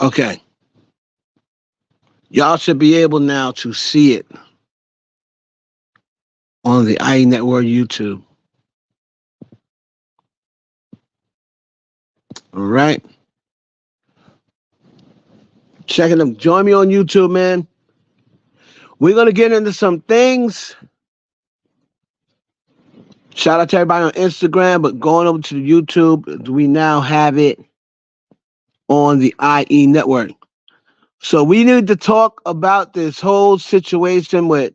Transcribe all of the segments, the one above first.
Okay. Y'all should be able now to see it on the IE Network YouTube. All right. Checking them. Join me on YouTube, man. We're going to get into some things. Shout out to everybody on Instagram, but going over to the YouTube, we now have it on the IE Network. So we need to talk about this whole situation with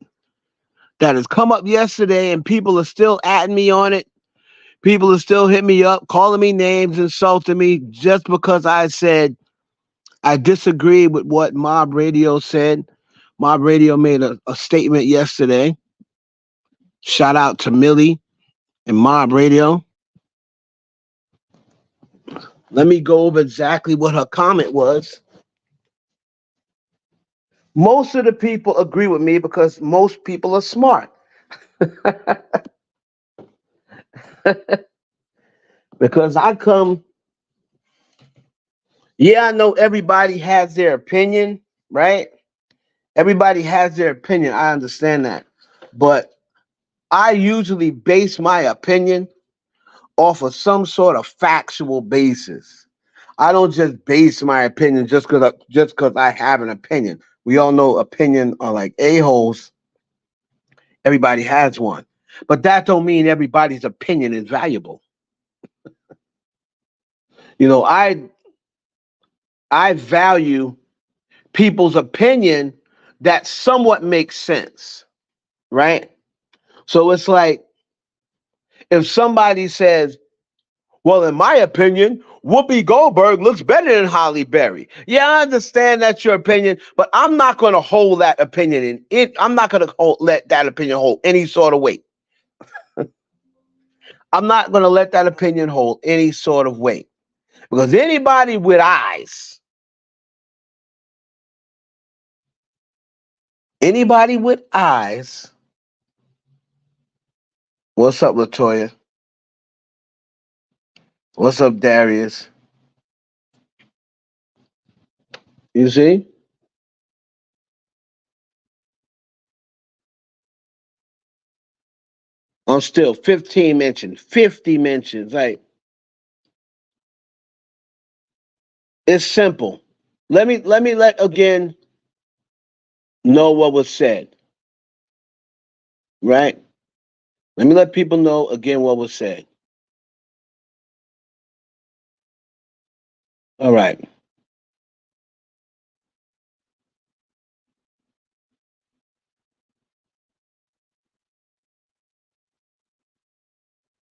that has come up yesterday, and people are still at me on it. People are still hitting me up, calling me names, insulting me just because I said I disagree with what Mob Radio said. Mob Radio made a statement yesterday. Shout out to Millie and Mob Radio. Let me go over exactly what her comment was. Most of the people agree with me because most people are smart. Because I come, yeah, I know everybody has their opinion, right? Everybody has their opinion. I understand that. But I usually base my opinion off of some sort of factual basis. I don't just base my opinion just because I have an opinion. We all know opinion are like a-holes. Everybody has one. But that don't mean everybody's opinion is valuable. You know, I value people's opinion that somewhat makes sense, right? So it's like if somebody says, well, in my opinion, Whoopi Goldberg looks better than Holly Berry. Yeah, I understand that's your opinion, but I'm not going to hold that opinion in it. I'm not going to let that opinion hold any sort of weight. I'm not going to let that opinion hold any sort of weight because anybody with eyes, what's up, Latoya? What's up, Darius? You see? I'm still 15 mentions, 50 mentions. Like, it's simple. Let again know what was said, right? Let me let people know again what was said. All right.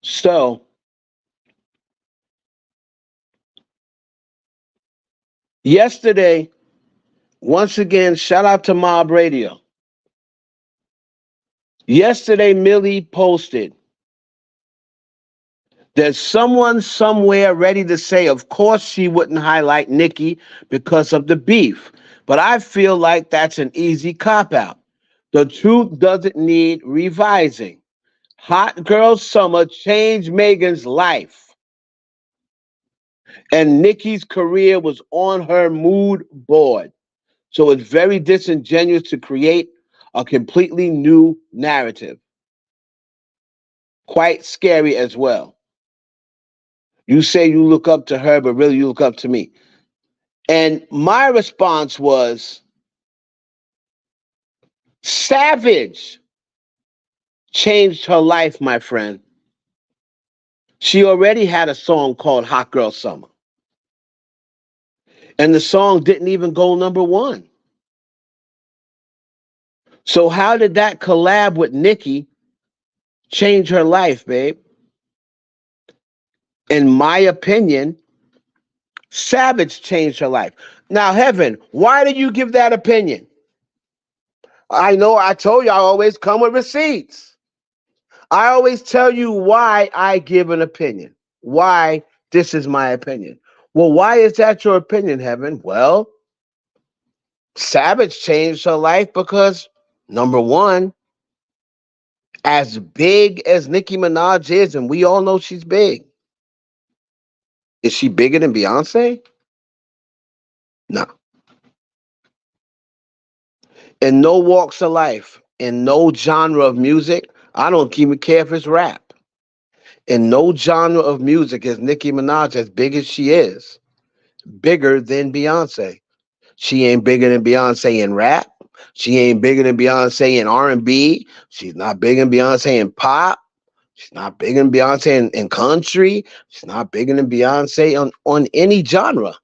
So yesterday, once again, shout out to Mob Radio. Yesterday, Millie posted, there's someone somewhere ready to say, of course, she wouldn't highlight Nicki because of the beef. But I feel like that's an easy cop out. The truth doesn't need revising. Hot Girl Summer changed Megan's life, and Nicki's career was on her mood board. So it's very disingenuous to create a completely new narrative. Quite scary as well. You say you look up to her, but really you look up to me. And my response was, Savage changed her life, my friend. She already had a song called Hot Girl Summer. And the song didn't even go number one. So how did that collab with Nicki change her life, babe? In my opinion, Savage changed her life. Now, Heaven, why did you give that opinion? I know I told you I always come with receipts. I always tell you why I give an opinion. Why this is my opinion. Well, why is that your opinion, Heaven? Well, Savage changed her life because, number one, as big as Nicki Minaj is, and we all know she's big, is she bigger than Beyonce? No. In no walks of life, in no genre of music, I don't even care if it's rap. In no genre of music is Nicki Minaj as big as she is, bigger than Beyonce. She ain't bigger than Beyonce in rap. She ain't bigger than Beyonce in R&B. She's not bigger than Beyonce in pop. She's not bigger than Beyonce in country. She's not bigger than Beyonce on any genre.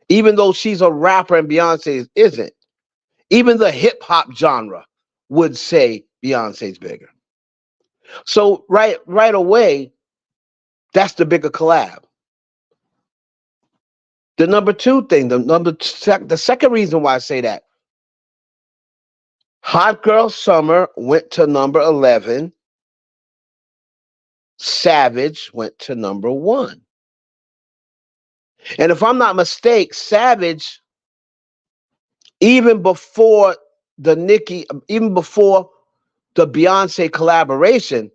Even though she's a rapper and Beyonce isn't. Even the hip hop genre would say Beyonce's bigger. So right away, that's the bigger collab. The number two thing, the second reason why I say that, Hot Girl Summer went to number 11. Savage went to number 1. And if I'm not mistaken, Savage, even before even before the Beyonce collaboration,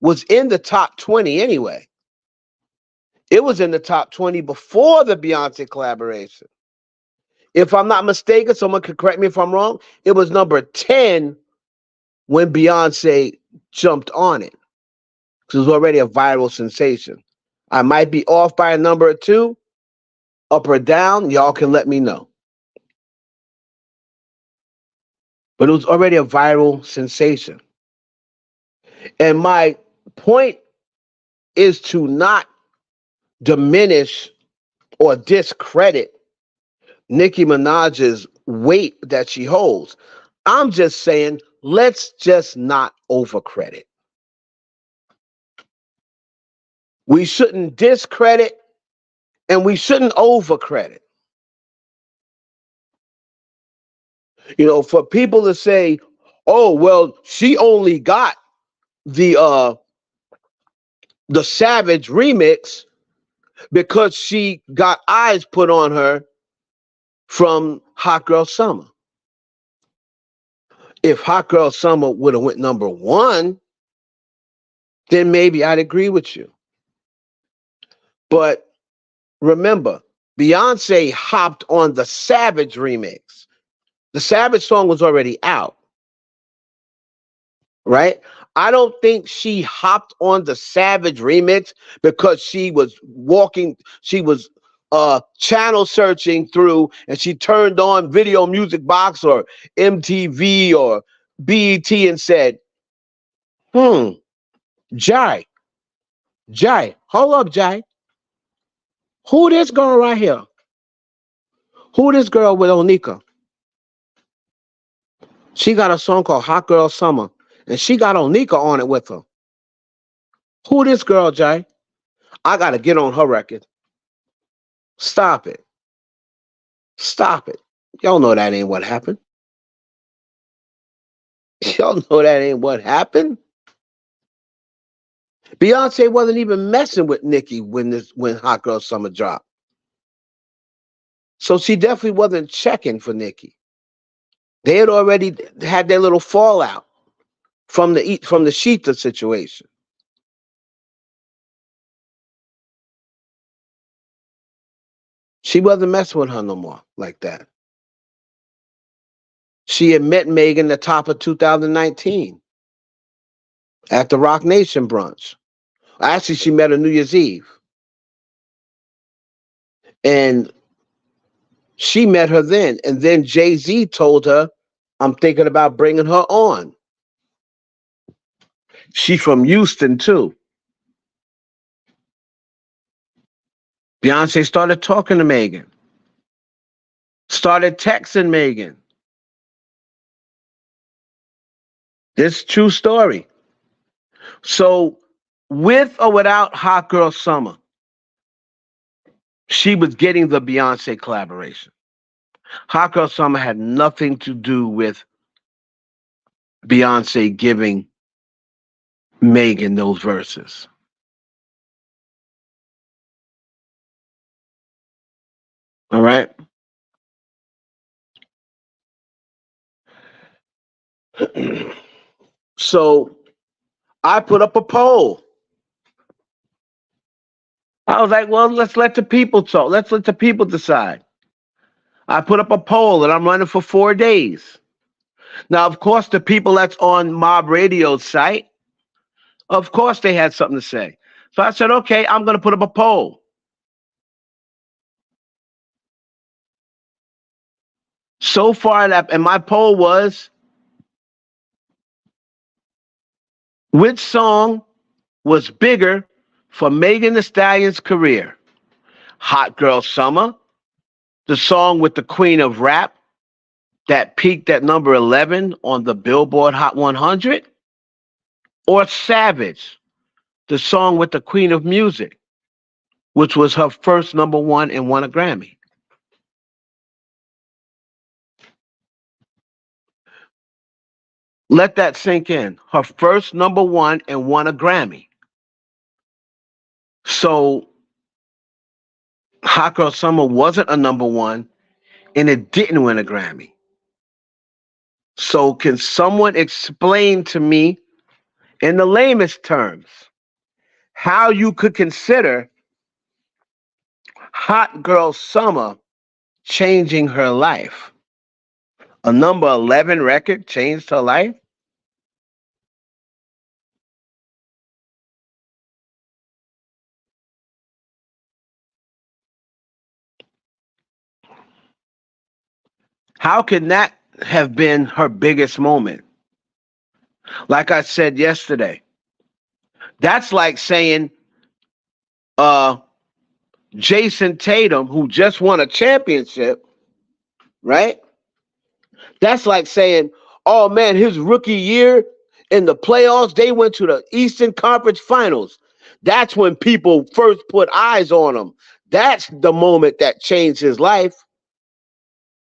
was in the top 20 anyway. It was in the top 20 before the Beyonce collaboration. If I'm not mistaken, someone could correct me if I'm wrong, it was number 10 when Beyonce jumped on it. It was already a viral sensation. I might be off by a number or two, up or down. Y'all can let me know. But it was already a viral sensation. And my point is to not diminish or discredit Nicki Minaj's weight that she holds. I'm just saying, let's just not overcredit. We shouldn't discredit and we shouldn't overcredit. You know, for people to say, "Oh, well, she only got the Savage remix because she got eyes put on her from Hot Girl Summer." If Hot Girl Summer would have went number 1, then maybe I'd agree with you. But remember, Beyonce hopped on the Savage remix. The Savage song was already out, right? I don't think she hopped on the Savage remix because she was channel searching through and she turned on Video Music Box or MTV or BET and said, Jai, hold up, Jai. Who this girl right here? Who this girl with Onika? She got a song called Hot Girl Summer, and she got Onika on it with her. Who this girl, Jai? I got to get on her record. Stop it. Stop it. Y'all know that ain't what happened. Y'all know that ain't what happened. Beyonce wasn't even messing with Nicki when Hot Girl Summer dropped. So she definitely wasn't checking for Nicki. They had already had their little fallout from the Sheetha situation. She wasn't messing with her no more like that. She had met Megan the top of 2019 at the Rock Nation brunch. Actually, she met her New Year's Eve. And she met her then. And then Jay-Z told her, I'm thinking about bringing her on. She from Houston, too. Beyonce started talking to Megan. Started texting Megan. This true story. So, with or without Hot Girl Summer, she was getting the Beyonce collaboration. Hot Girl Summer had nothing to do with Beyonce giving Megan those verses. All right? So I put up a poll. I was like, well, let's let the people talk. Let's let the people decide. I put up a poll and I'm running for 4 days. Now, of course, the people that's on Mob Radio's site, of course, they had something to say. So I said, okay, I'm going to put up a poll. So far, and my poll was, which song was bigger for Megan Thee Stallion's career? Hot Girl Summer, the song with the Queen of Rap that peaked at number 11 on the Billboard Hot 100, or Savage, the song with the Queen of Music, which was her first number one and won a Grammy. Let that sink in. Her first number one and won a Grammy. So Hot Girl Summer wasn't a number one and it didn't win a Grammy. So can someone explain to me in the lamest terms how you could consider Hot Girl Summer changing her life? A number 11 record changed her life? How can that have been her biggest moment? Like I said yesterday, that's like saying uh, Jason Tatum, who just won a championship, right? That's like saying, oh man, his rookie year in the playoffs, they went to the Eastern Conference Finals. That's when people first put eyes on him. That's the moment that changed his life.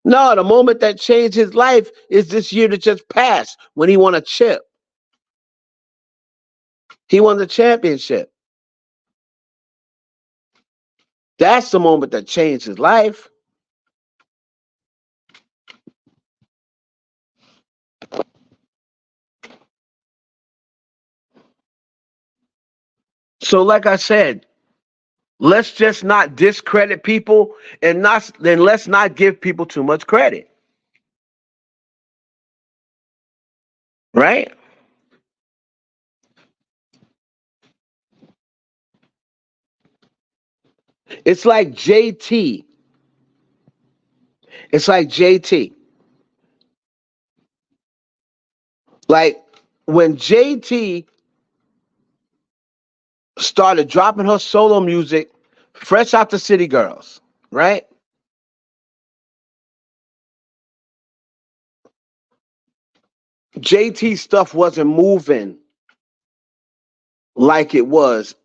No, the moment that changed his life is this year that just passed when he won a chip. He won the championship. That's the moment that changed his life. So, like I said, let's just not discredit people and not then let's not give people too much credit. Right? It's like JT. It's like JT. Like when JT started dropping her solo music fresh out the City Girls, right? JT stuff wasn't moving like it was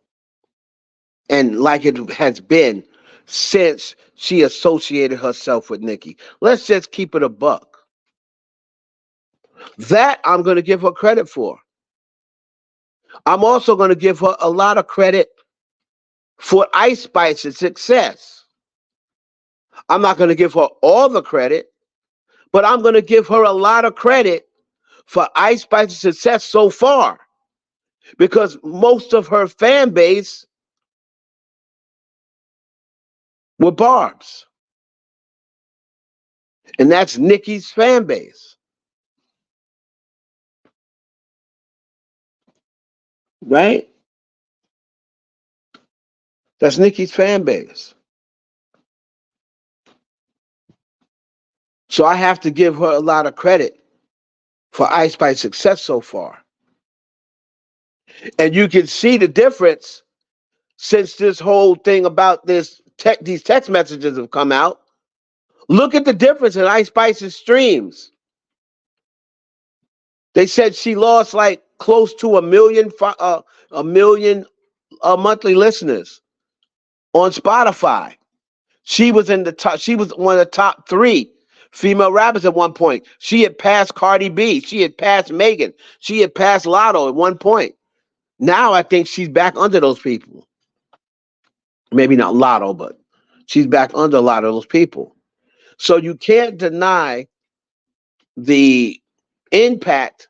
and like it has been since she associated herself with Nicki. Let's just keep it a buck. That I'm going to give her credit for. I'm also going to give her a lot of credit for Ice Spice's success. I'm not going to give her all the credit, but I'm going to give her a lot of credit for Ice Spice's success so far because most of her fan base were Barb's. And that's Nicki's fan base, right? That's Nicki's fan base. So I have to give her a lot of credit for Ice Spice's success so far. And you can see the difference since this whole thing about these text messages have come out. Look at the difference in Ice Spice's streams. They said she lost like close to a million monthly listeners on Spotify. She was in the top. She was one of the top three female rappers at one point. She had passed Cardi B. She had passed Megan. She had passed Lotto at one point. Now I think she's back under those people. Maybe not Lotto, but she's back under a lot of those people. So you can't deny the impact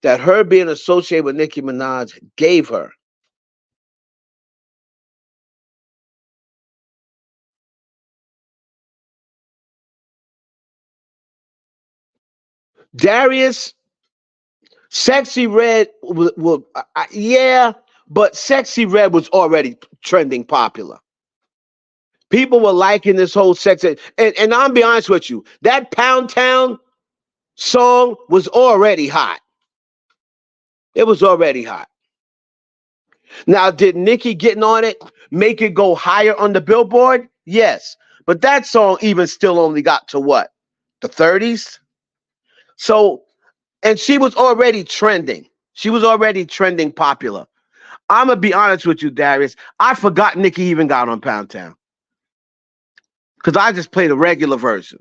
that her being associated with Nicki Minaj gave her. Darius, Sexy Red, yeah, but Sexy Red was already trending popular. People were liking this whole sexy, and I'll be honest with you, that Pound Town song was already hot. It was already hot. Now, did Nicki getting on it make it go higher on the Billboard? Yes. But that song even still only got to what? The 30s? So, and she was already trending. She was already trending popular. I'm going to be honest with you, Darius. I forgot Nicki even got on Pound Town. Because I just played a regular version.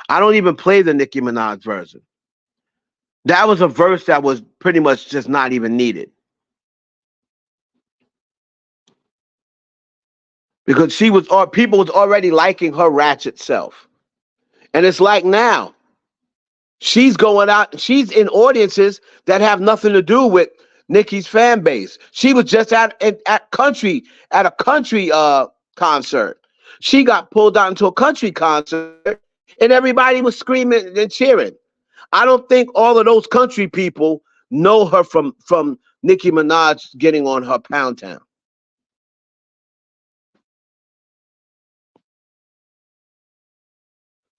I don't even play the Nicki Minaj version. That was a verse that was pretty much just not even needed. Because people was already liking her ratchet self. And it's like now, she's going out, she's in audiences that have nothing to do with Nicki's fan base. She was just at a country concert. She got pulled out into a country concert and everybody was screaming and cheering. I don't think all of those country people know her from Nicki Minaj getting on her Pound Town.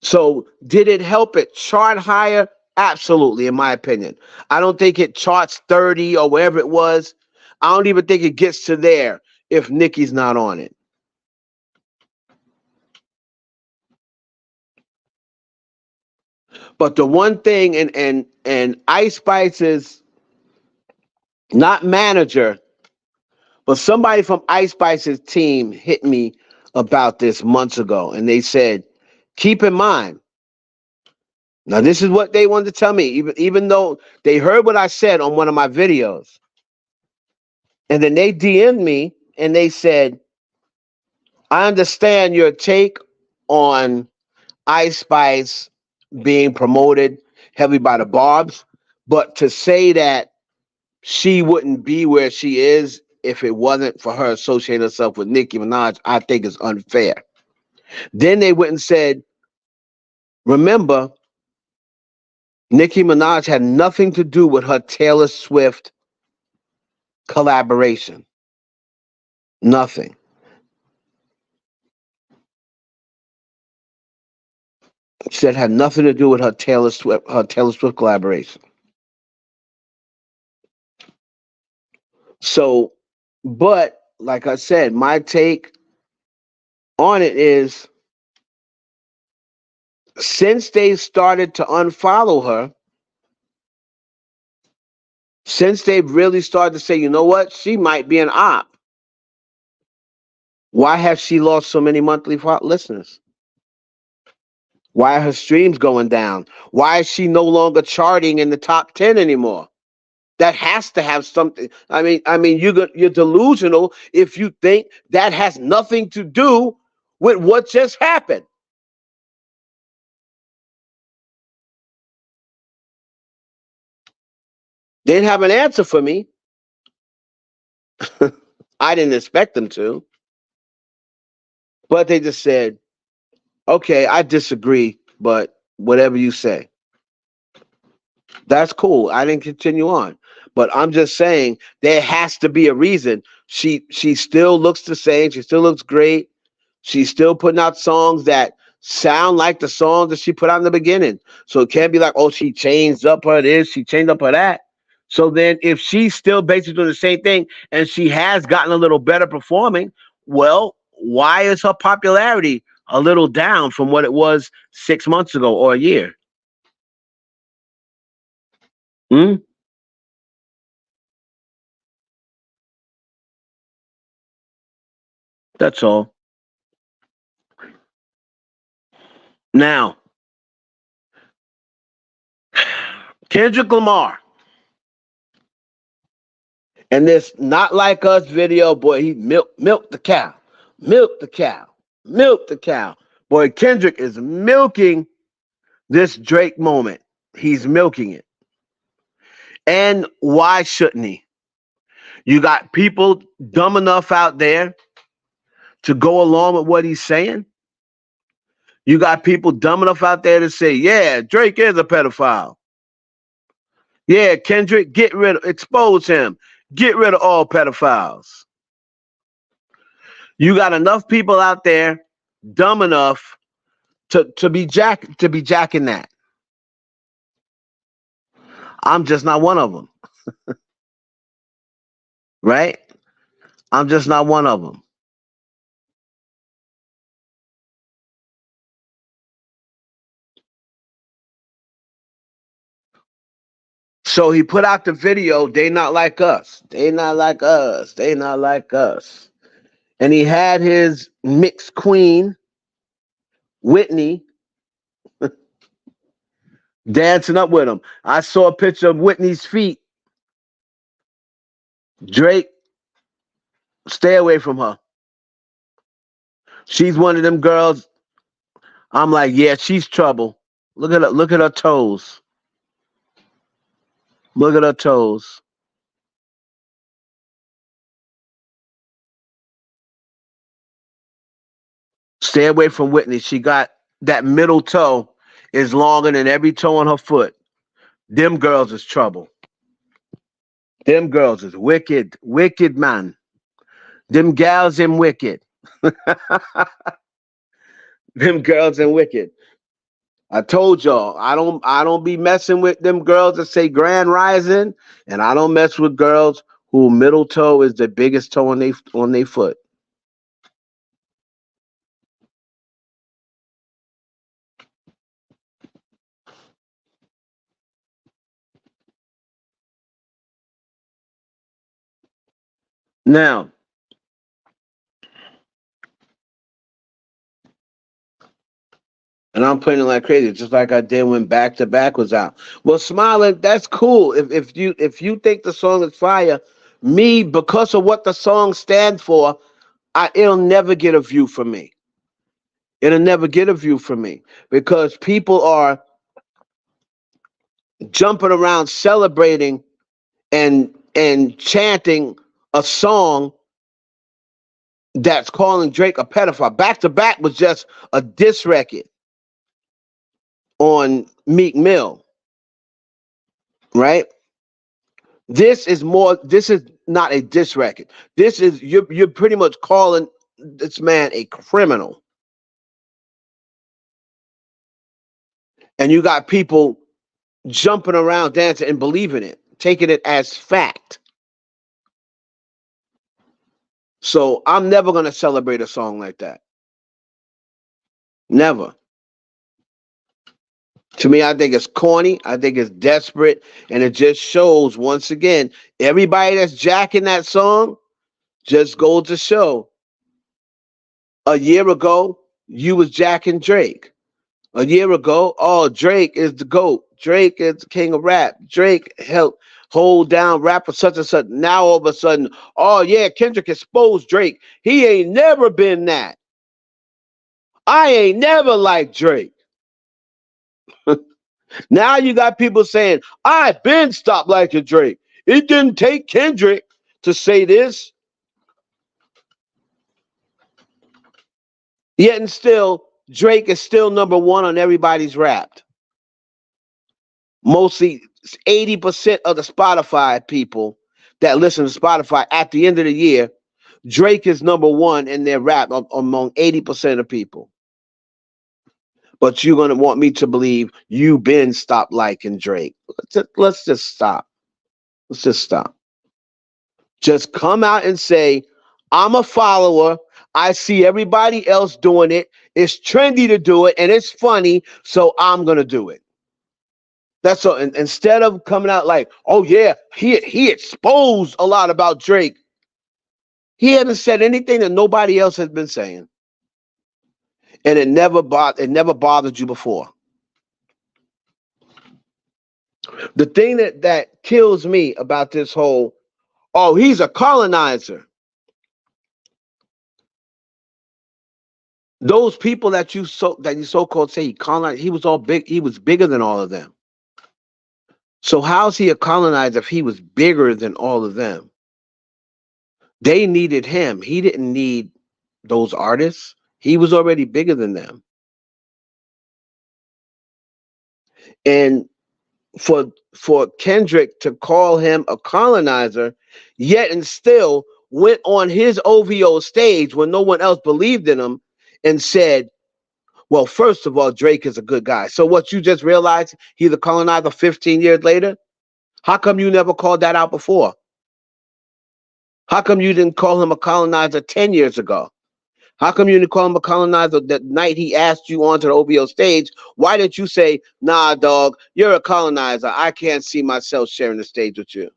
So did it help it chart higher? Absolutely, in my opinion. I don't think it charts 30 or wherever it was. I don't even think it gets to there if Nicki's not on it. But the one thing, and Ice Spice's not manager, but somebody from Ice Spice's team hit me about this months ago, and they said, keep in mind. Now, this is what they wanted to tell me, even though they heard what I said on one of my videos. And then they DM'd me and they said, I understand your take on Ice Spice being promoted heavily by the Barbs, but to say that she wouldn't be where she is if it wasn't for her associating herself with Nicki Minaj, I think is unfair. Then they went and said, remember, Nicki Minaj had nothing to do with her Taylor Swift collaboration. Nothing. She said had nothing to do with her Taylor Swift collaboration. So, but like I said, my take on it is since they started to unfollow her, since they've really started to say, you know what, she might be an op. Why has she lost so many monthly listeners? Why are her streams going down? Why is she no longer charting in the top 10 anymore? That has to have something. I mean, you're delusional if you think that has nothing to do with what just happened. They didn't have an answer for me. I didn't expect them to, but they just said, "Okay, I disagree, but whatever you say." That's cool. I didn't continue on. But I'm just saying there has to be a reason. She still looks the same. She still looks great. She's still putting out songs that sound like the songs that she put out in the beginning. So it can't be like, oh, she changed up her this, she changed up her that. So then if she's still basically doing the same thing and she has gotten a little better performing, well, why is her popularity a little down from what it was 6 months ago or a year? Hmm? That's all. Now, Kendrick Lamar and this Not Like Us video, boy, he milked the cow, milked the cow, milked the cow. Boy, Kendrick is milking this Drake moment. He's milking it. And why shouldn't he? You got people dumb enough out there to go along with what he's saying. You got people dumb enough out there to say, yeah, Drake is a pedophile. Yeah, Kendrick, expose him. Get rid of all pedophiles. You got enough people out there dumb enough to be jacking that. I'm just not one of them, right? I'm just not one of them. So he put out the video, They Not Like Us. They not like us. They not like us. And he had his mixed queen, Whitney, dancing up with him. I saw a picture of Whitney's feet. Drake, stay away from her. She's one of them girls. I'm like, yeah, she's trouble. Look at her toes. Look at her toes. Stay away from Whitney. She got that middle toe is longer than every toe on her foot. Them girls is trouble. Them girls is wicked, wicked man. Them gals in wicked. Them girls in wicked. I told y'all, I don't be messing with them girls that say grand rising, and I don't mess with girls who middle toe is the biggest toe on their foot. Now, and I'm playing it like crazy, just like I did when Back to Back was out. Well, smiling, that's cool. If you think the song is fire, me, because of what the song stands for, it'll never get a view from me. It'll never get a view from me because people are jumping around celebrating and chanting a song that's calling Drake a pedophile. Back to Back was just a diss record on Meek Mill, right? This is more. This is not a diss record. This is you're pretty much calling this man a criminal, and you got people jumping around, dancing, and believing it, taking it as fact. So I'm never gonna celebrate a song like that. Never. To me, I think it's corny. I think it's desperate, and it just shows once again everybody that's jacking that song just goes to show. A year ago, you was jacking Drake. A year ago, oh, Drake is the GOAT. Drake is the king of rap. Drake helped hold down rapper such and such. Now all of a sudden, oh yeah, Kendrick exposed Drake. He ain't never been that. I ain't never liked Drake. Now you got people saying, I've been stopped liking Drake. It didn't take Kendrick to say this. Yet and still, Drake is still number one on everybody's Wrapped. Mostly 80% of the Spotify people that listen to Spotify at the end of the year, Drake is number one in their rap among 80% of people. But you're gonna want me to believe you've been stopped liking Drake. Let's just stop. Let's just stop. Just come out and say, I'm a follower. I see everybody else doing it. It's trendy to do it and it's funny, so I'm gonna do it. That's all. And instead of coming out like, oh yeah, he exposed a lot about Drake. He hasn't said anything that nobody else has been saying. And it never bothered you before. The thing that kills me about this whole, oh, he's a colonizer. Those people that you so called say he colonized, he was bigger than all of them. So how's he a colonizer if he was bigger than all of them? They needed him. He didn't need those artists. He was already bigger than them. And for Kendrick to call him a colonizer, yet and still went on his OVO stage when no one else believed in him and said, well, first of all, Drake is a good guy. So what, you just realized he's a colonizer 15 years later? How come you never called that out before? How come you didn't call him a colonizer 10 years ago? How come you didn't call him a colonizer that night he asked you onto the OVO stage? Why didn't you say, nah, dog, you're a colonizer. I can't see myself sharing the stage with you.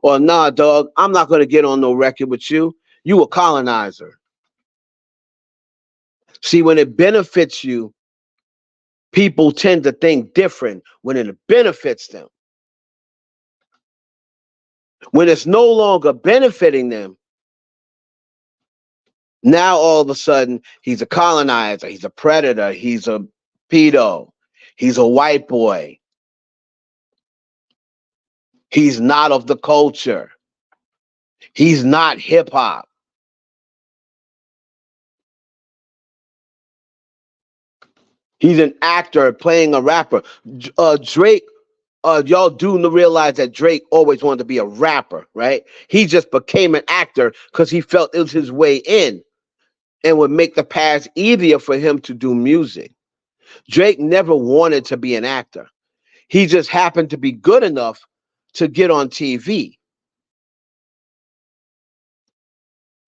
Or, nah, dog, I'm not going to get on no record with you. You a colonizer. See, when it benefits you, people tend to think different when it benefits them. When it's no longer benefiting them, now all of a sudden he's a colonizer, he's a predator, he's a pedo, he's a white boy, he's not of the culture, he's not hip hop. He's an actor playing a rapper. Drake, y'all do realize that Drake always wanted to be a rapper, right? He just became an actor because he felt it was his way in and would make the path easier for him to do music. Drake never wanted to be an actor. He just happened to be good enough to get on TV.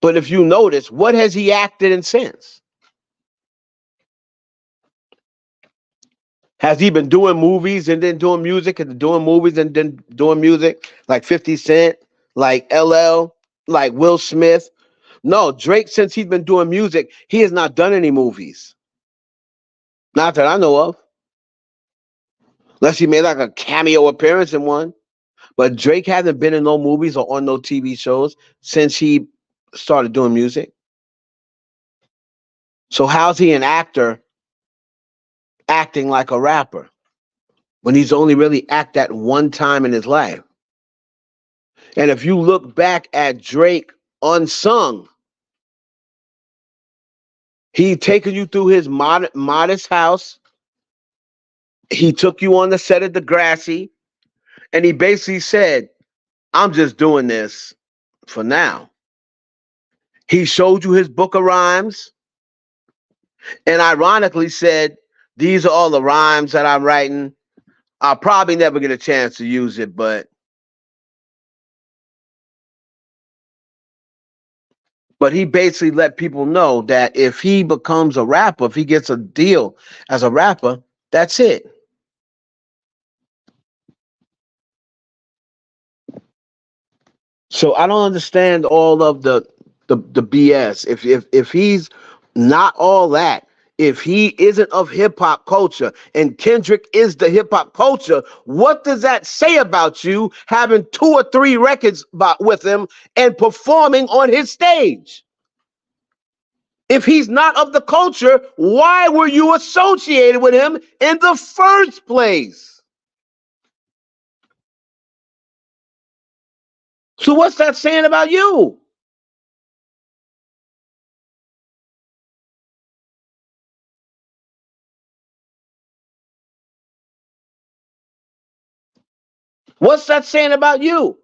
But if you notice, what has he acted in since? Has he been doing movies and then doing music and doing movies and then doing music like 50 Cent, like LL, like Will Smith? No, Drake, since he's been doing music, he has not done any movies. Not that I know of. Unless he made like a cameo appearance in one. But Drake hasn't been in no movies or on no TV shows since he started doing music. So how's he an actor acting like a rapper when he's only really act that one time in his life? And if you look back at Drake Unsung, he taken you through his modest house. He took you on the set of Degrassi, and he basically said, I'm just doing this for now. He showed you his book of rhymes and ironically said, these are all the rhymes that I'm writing. I'll probably never get a chance to use it, but he basically let people know that if he becomes a rapper, if he gets a deal as a rapper, that's it. So I don't understand all of the BS. If he's not all that, if he isn't of hip hop culture and Kendrick is the hip hop culture, what does that say about you having 2 or 3 records with him and performing on his stage? If he's not of the culture, why were you associated with him in the first place? So what's that saying about you? What's that saying about you?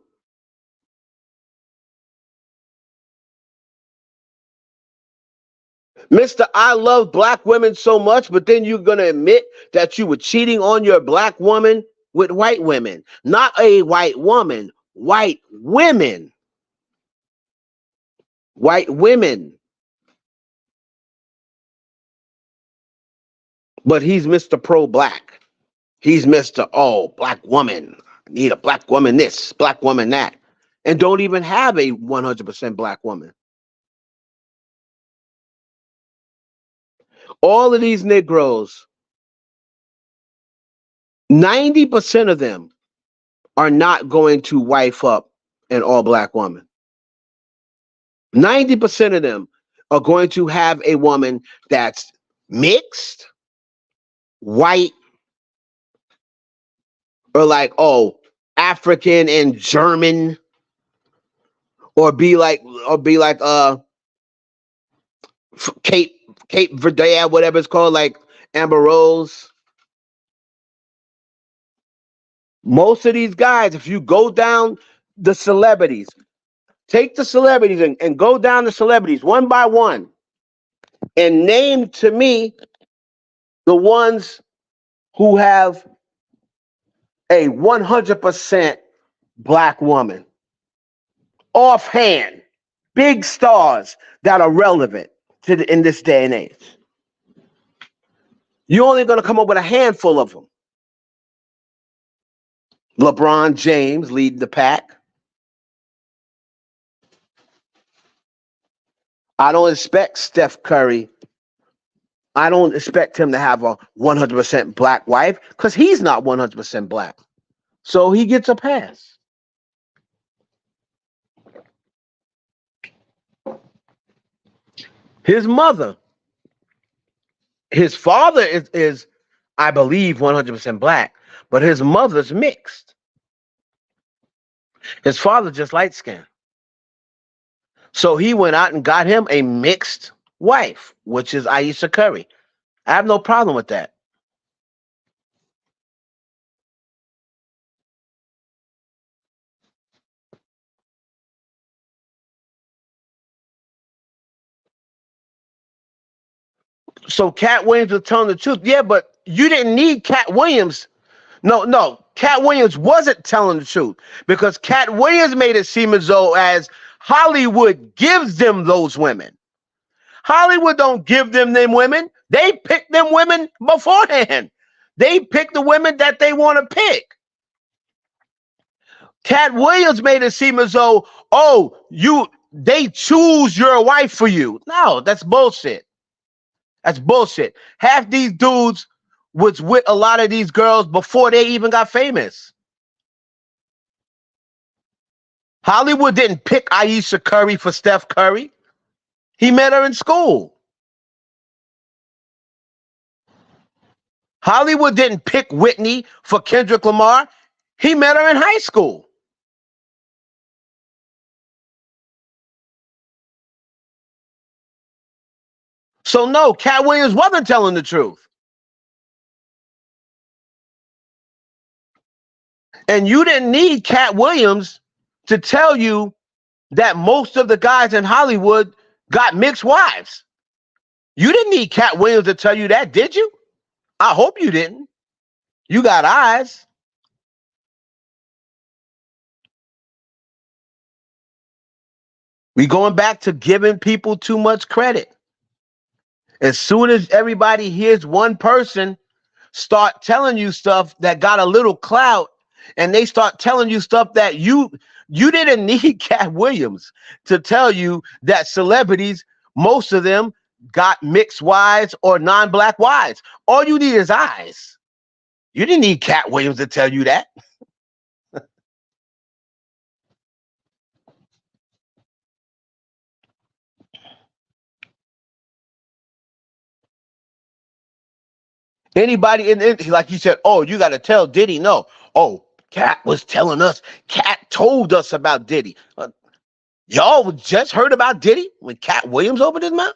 Mr. I love black women so much, but then you're going to admit that you were cheating on your black woman with white women. Not a white woman, white women. White women. But he's Mr. Pro Black. He's Mr. Oh, black woman. Need a black woman this, black woman that. And don't even have a 100% black woman. All of these Negroes, 90% of them are not going to wife up an all black woman. 90% of them are going to have a woman that's mixed, white, or like, oh, African and German, or be like Cape Verde, whatever it's called, like Amber Rose. Most of these guys, if you go down the celebrities, take the celebrities and go down the celebrities one by one and name to me the ones who have a 100% black woman offhand, big stars that are relevant in this day and age. You're only going to come up with a handful of them. LeBron James leading the pack. I don't expect Steph Curry. I don't expect him to have a 100% black wife because he's not 100% black. So he gets a pass. His mother, his father is I believe, 100% black, but his mother's mixed. His father just light skinned. So he went out and got him a mixed wife, which is Ayesha Curry. I have no problem with that. So Katt Williams was telling the truth. Yeah, but you didn't need Katt Williams. No. Katt Williams wasn't telling the truth because Katt Williams made it seem as though as Hollywood gives them those women. Hollywood don't give them women. They pick them women beforehand. They pick the women that they want to pick. Katt Williams made it seem as though, they choose your wife for you. No, that's bullshit. That's bullshit. Half these dudes was with a lot of these girls before they even got famous. Hollywood didn't pick Ayesha Curry for Steph Curry. He met her in school. Hollywood didn't pick Whitney for Kendrick Lamar. He met her in high school. So no, Katt Williams wasn't telling the truth. And you didn't need Katt Williams to tell you that most of the guys in Hollywood got mixed wives. You didn't need Katt Williams to tell you that, did you? I hope you didn't. You got eyes. We going back to giving people too much credit. As soon as everybody hears one person start telling you stuff that got a little clout, and they start telling you stuff that you didn't need Katt Williams to tell you that celebrities, most of them got mixed wives or non-black wives. All you need is eyes. You didn't need Katt Williams to tell you that. Anybody like you said, oh, you got to tell Diddy. No. Oh, Katt was telling us. Katt told us about Diddy. Y'all just heard about Diddy when Katt Williams opened his mouth?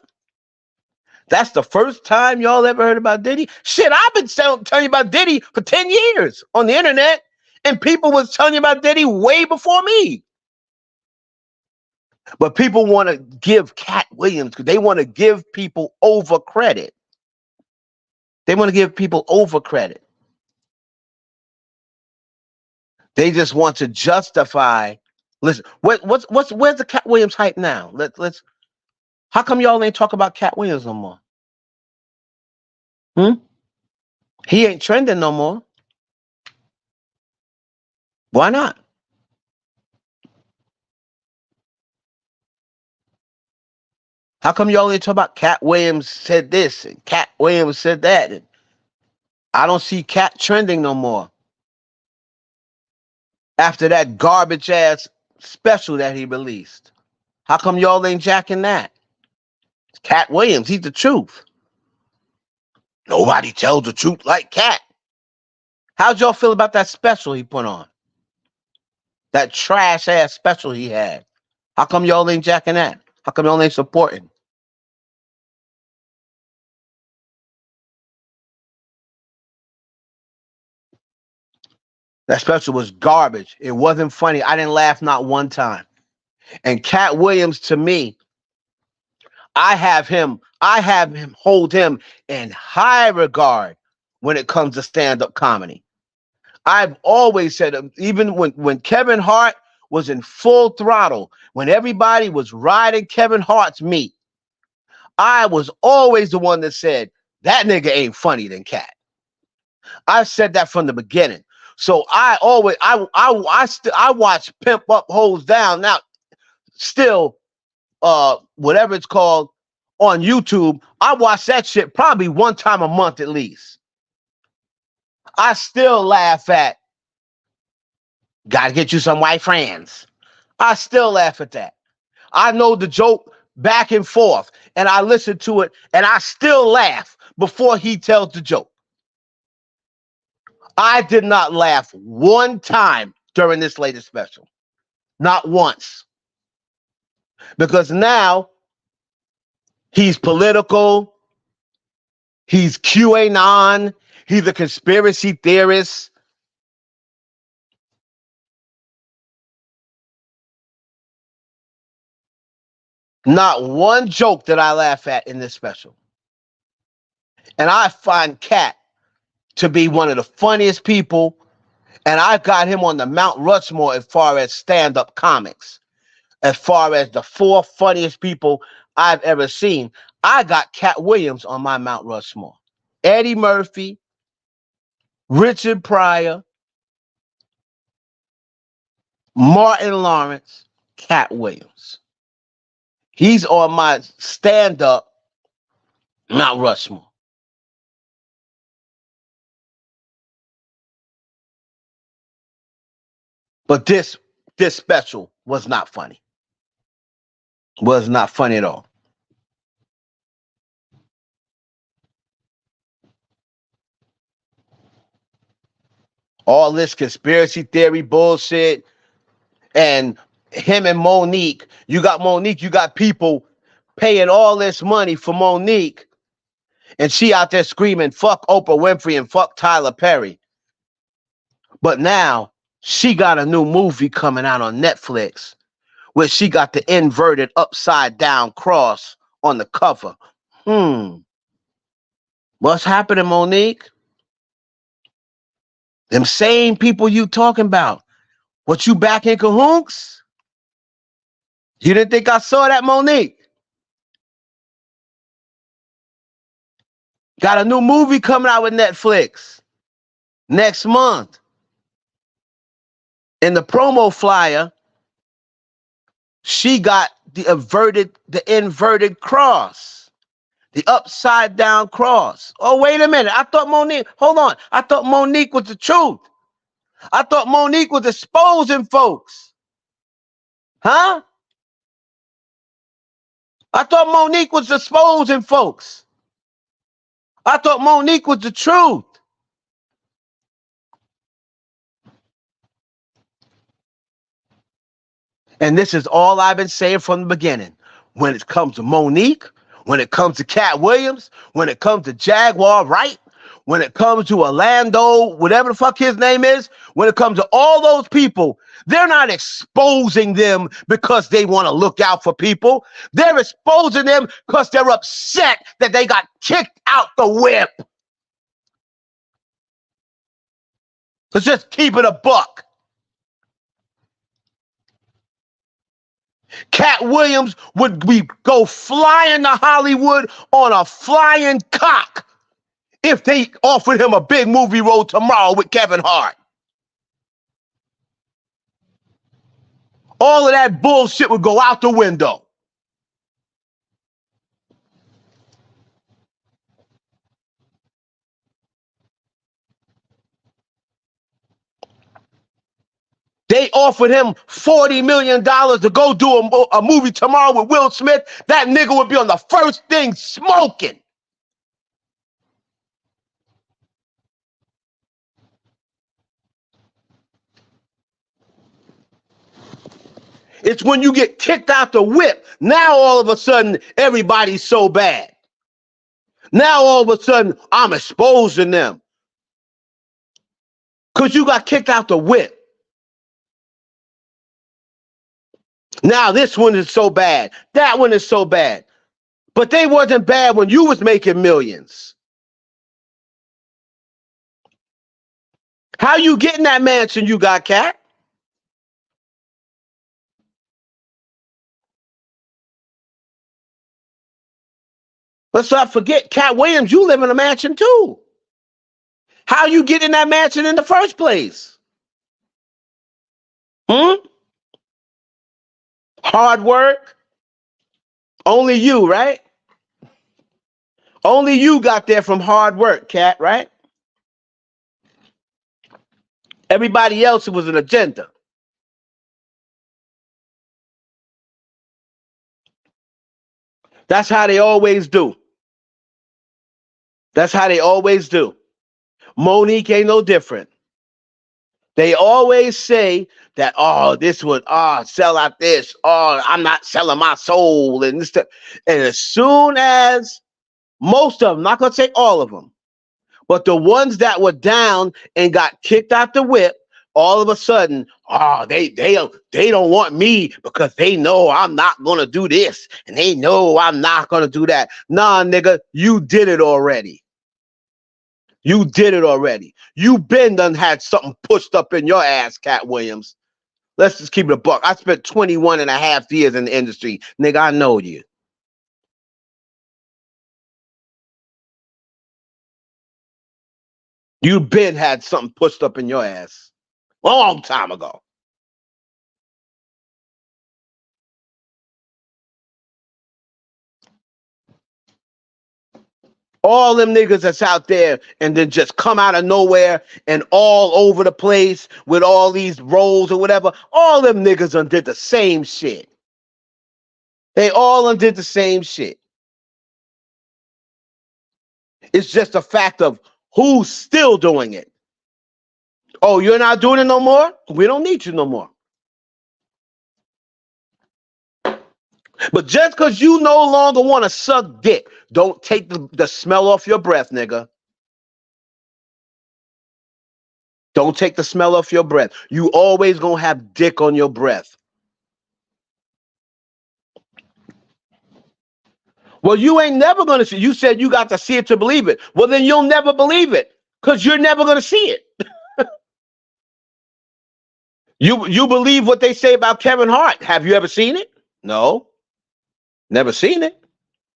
That's the first time y'all ever heard about Diddy? Shit, I've been telling you about Diddy for 10 years on the internet, and people was telling you about Diddy way before me. But people want to give Katt Williams, because they want to give people over credit. They want to give people over credit. They just want to justify. Listen, where's the Katt Williams hype now? Let's. How come y'all ain't talk about Katt Williams no more? He ain't trending no more. Why not? How come y'all ain't talk about Katt Williams said this and Katt Williams said that? And I don't see Katt trending no more. After that garbage ass special that he released. How come y'all ain't jacking that? It's Katt Williams, he's the truth. Nobody tells the truth like Katt. How'd y'all feel about that special he put on? That trash ass special he had. How come y'all ain't jacking that? How come y'all ain't supporting? That special was garbage. It wasn't funny. I didn't laugh not one time. And Katt Williams, to me, I hold him in high regard when it comes to stand-up comedy. I've always said, even when Kevin Hart was in full throttle, when everybody was riding Kevin Hart's meat, I was always the one that said, that nigga ain't funny than Katt. I said that from the beginning. So I watch Pimp Up Hoes Down now, still, whatever it's called, on YouTube. I watch that shit probably one time a month at least. I still laugh at "Gotta Get You Some White Friends." I still laugh at that. I know the joke back and forth, and I listen to it, and I still laugh before he tells the joke. I did not laugh one time during this latest special. Not once. Because now he's political, he's QAnon, he's a conspiracy theorist. Not one joke that I laugh at in this special. And I find Katt to be one of the funniest people, and I got him on the Mount Rushmore as far as stand-up comics. As far as the 4 funniest people I've ever seen, I got Katt Williams on my Mount Rushmore. Eddie Murphy, Richard Pryor, Martin Lawrence, Katt Williams. He's on my stand-up Mount Rushmore. But this special was not funny. Was not funny at all. All this conspiracy theory bullshit, and him and Monique. You got people paying all this money for Monique, and she out there screaming, fuck Oprah Winfrey and fuck Tyler Perry. But now she got a new movie coming out on Netflix where she got the inverted upside down cross on the cover. What's happening, Monique? Them same people you talking about. What, you back in cahoots? You didn't think I saw that, Monique? Got a new movie coming out with Netflix next month. In the promo flyer, she got the inverted cross, the upside down cross. Oh, wait a minute. Hold on. I thought Monique was the truth. I thought Monique was exposing folks. Huh? I thought Monique was exposing folks. I thought Monique was the truth. And this is all I've been saying from the beginning. When it comes to Monique, when it comes to Katt Williams, when it comes to Jaguar Wright, when it comes to Orlando, whatever the fuck his name is, when it comes to all those people, they're not exposing them because they want to look out for people. They're exposing them because they're upset that they got kicked out the whip. Let's just keep it a buck. Katt Williams would go flying to Hollywood on a flying cock if they offered him a big movie role tomorrow with Kevin Hart. All of that bullshit would go out the window. They offered him $40 million to go do a movie tomorrow with Will Smith. That nigga would be on the first thing smoking. It's when you get kicked out the whip. Now all of a sudden, everybody's so bad. Now all of a sudden, I'm exposing them. Because you got kicked out the whip. Now this one is so bad. That one is so bad. But they wasn't bad when you was making millions. How you getting that mansion you got, Katt? Let's not forget, Katt Williams, you live in a mansion too. How you get in that mansion in the first place? Hard work? Only you, right? Only you got there from hard work, Katt, right? Everybody else, it was an agenda. That's how they always do. That's how they always do. Monique ain't no different. They always say that, oh, this would, sell out this, I'm not selling my soul, and this, and as soon as most of them, not gonna say all of them, but the ones that were down and got kicked out the whip, all of a sudden, they don't want me because they know I'm not gonna do this, and they know I'm not gonna do that. Nah, nigga, you did it already. You did it already. You been done had something pushed up in your ass, Katt Williams. Let's just keep it a buck. I spent 21 and a half years in the industry. Nigga, I know you. You been had something pushed up in your ass. A long time ago. All them niggas that's out there and then just come out of nowhere and all over the place with all these roles or whatever, all them niggas did the same shit. They all did the same shit. It's just a fact of who's still doing it. Oh, you're not doing it no more? We don't need you no more. But just because you no longer want to suck dick, don't take the smell off your breath, nigga. Don't take the smell off your breath. You always gonna have dick on your breath. Well, you ain't never gonna see. You said you got to see it to believe it. Well, then you'll never believe it because you're never gonna see it. You believe what they say about Kevin Hart. Have you ever seen it? No. Never seen it.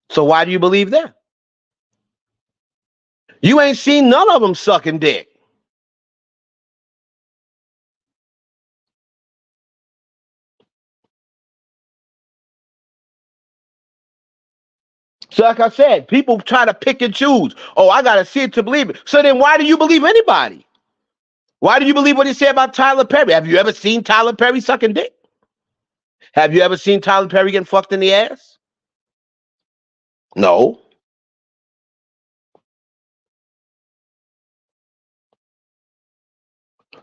So why do you believe that? You ain't seen none of them sucking dick. So like I said, people try to pick and choose. Oh, I got to see it to believe it. So then why do you believe anybody? Why do you believe what he said about Tyler Perry? Have you ever seen Tyler Perry sucking dick? Have you ever seen Tyler Perry getting fucked in the ass? No.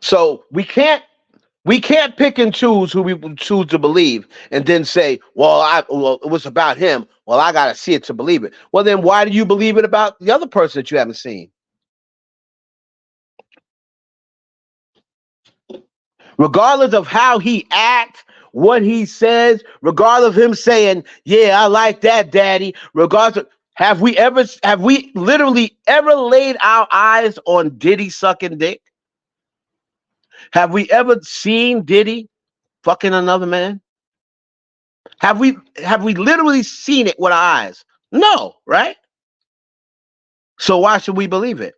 So we can't pick and choose who we choose to believe and then say, well, it was about him. Well, I got to see it to believe it. Well, then why do you believe it about the other person that you haven't seen? Regardless of how he acts, what he says, regardless of him saying, yeah, I like that, daddy, regardless of, have we literally ever laid our eyes on Diddy sucking dick? Have we ever seen Diddy fucking another man? Have we literally seen it with our eyes? No, right? So why should we believe it?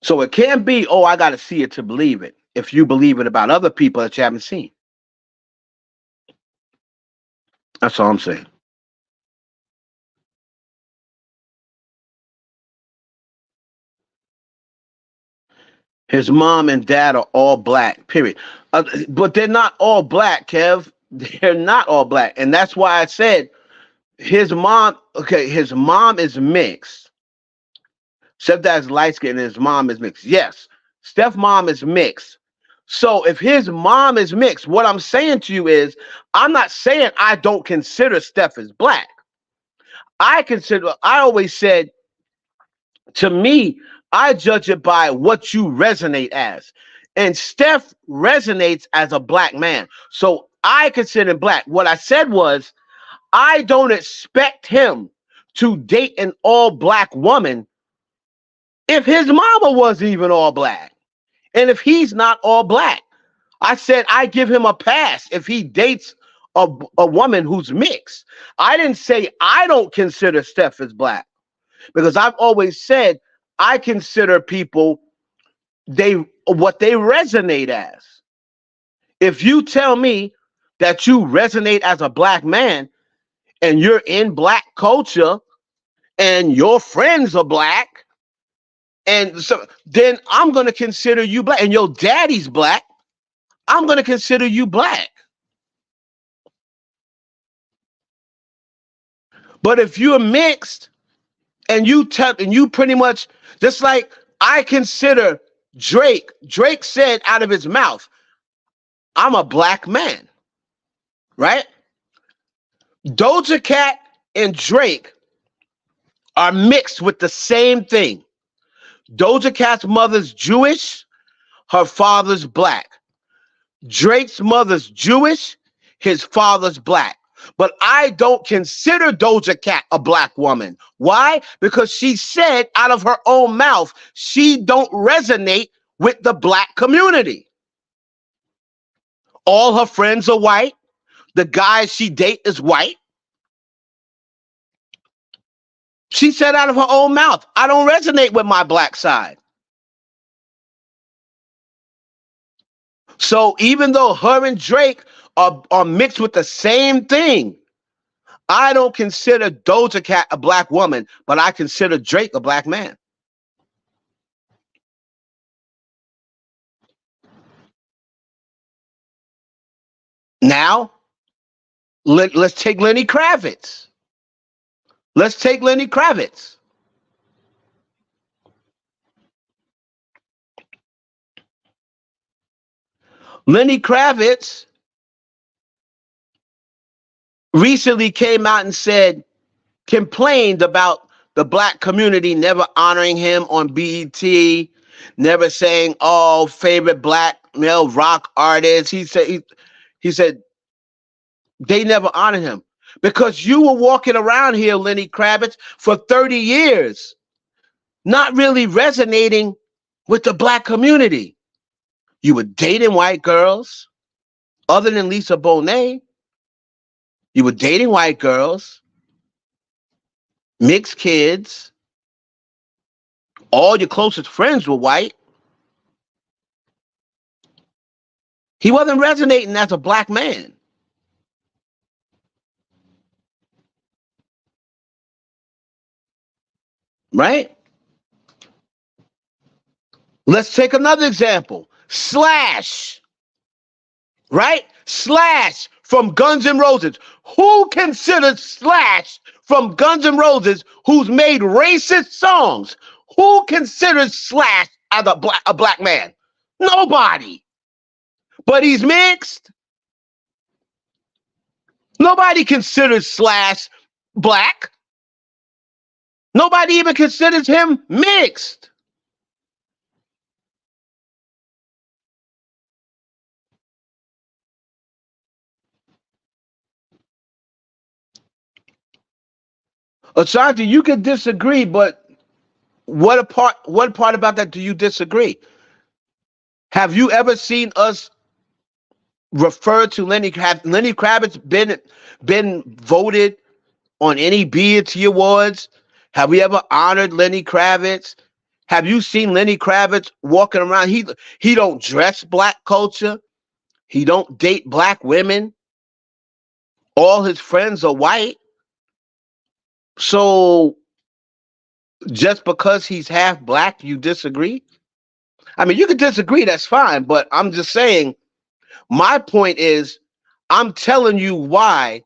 So it can't be, oh, I got to see it to believe it. If you believe it about other people that you haven't seen. That's all I'm saying. His mom and dad are all black, period. But they're not all black, Kev. They're not all black. And that's why I said his mom is mixed. Steph dad's light skin and his mom is mixed. Yes, Steph's mom is mixed. So if his mom is mixed, what I'm saying to you is, I'm not saying I don't consider Steph as black. I always said, to me, I judge it by what you resonate as. And Steph resonates as a black man. So I consider him black. What I said was, I don't expect him to date an all black woman if his mama wasn't even all black. And if he's not all black, I said I give him a pass if he dates a woman who's mixed. I didn't say I don't consider Steph as black, because I've always said I consider people what they resonate as. If you tell me that you resonate as a black man and you're in black culture and your friends are black, and so then I'm going to consider you black, and your daddy's black, I'm going to consider you black. But if you're mixed and you pretty much, just like I consider Drake said out of his mouth, I'm a black man, right? Doja Cat and Drake are mixed with the same thing. Doja Cat's mother's Jewish, her father's black. Drake's mother's Jewish, his father's black. But I don't consider Doja Cat a black woman. Why? Because she said out of her own mouth, she don't resonate with the black community. All her friends are white. The guys she date is white. She said out of her own mouth, I don't resonate with my black side. So even though her and Drake are mixed with the same thing, I don't consider Doja Cat a black woman, but I consider Drake a black man. Now, let's take Lenny Kravitz. Let's take Lenny Kravitz. Lenny Kravitz recently came out and complained about the black community never honoring him on BET, never saying, oh, favorite black male rock artist. He said they never honored him because you were walking around here, Lenny Kravitz, for 30 years, not really resonating with the black community. You were dating white girls, other than Lisa Bonet. You were dating white girls, mixed kids. All your closest friends were white. He wasn't resonating as a black man. Right? Let's take another example. Slash. Right? Slash from Guns N' Roses. Who considers Slash from Guns N' Roses, who's made racist songs? Who considers Slash as a black man? Nobody. But he's mixed. Nobody considers Slash black. Nobody even considers him mixed. Ashanti, you could disagree, but what part about that do you disagree? Have you ever seen us refer to Lenny? Have Lenny Kravitz been voted on any BET awards? Have we ever honored Lenny Kravitz? Have you seen Lenny Kravitz walking around? He don't dress black culture. He don't date black women. All his friends are white. So just because he's half black, you disagree? I mean, you can disagree, that's fine, but I'm just saying, my point is, I'm telling you why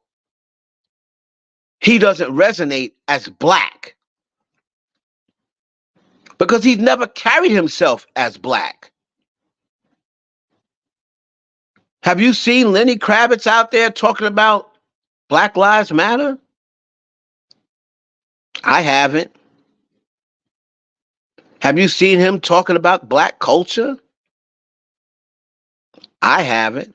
he doesn't resonate as black. Because he's never carried himself as black. Have you seen Lenny Kravitz out there talking about Black Lives Matter? I haven't. Have you seen him talking about black culture? I haven't.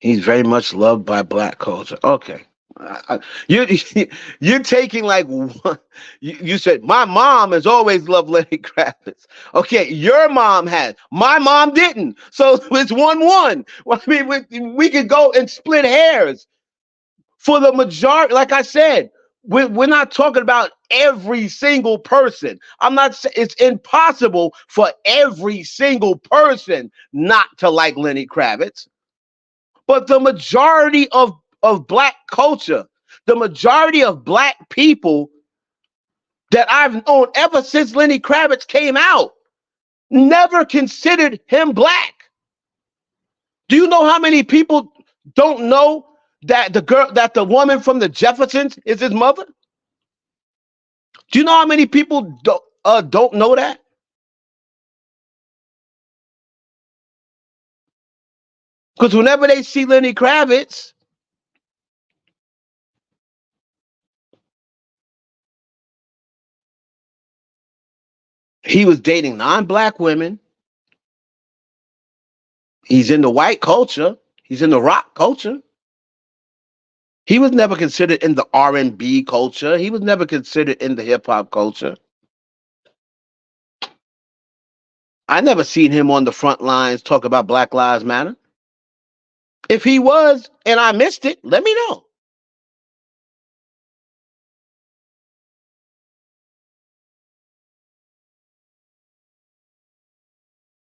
He's very much loved by black culture. Okay. You you're taking like one, you said my mom has always loved Lenny Kravitz. Okay, your mom has. My mom didn't. So it's 1-1. Well, I mean, we could go and split hairs for the majority. Like I said, we're not talking about every single person. I'm not saying it's impossible for every single person not to like Lenny Kravitz. But the majority of black culture, the majority of black people that I've known ever since Lenny Kravitz came out never considered him black. Do you know how many people don't know that the woman from the Jeffersons is his mother? Do you know how many people don't know that? Because whenever they see Lenny Kravitz, he was dating non-black women. He's in the white culture. He's in the rock culture. He was never considered in the R&B culture. He was never considered in the hip hop culture. I never seen him on the front lines talk about Black Lives Matter. If he was and I missed it, let me know.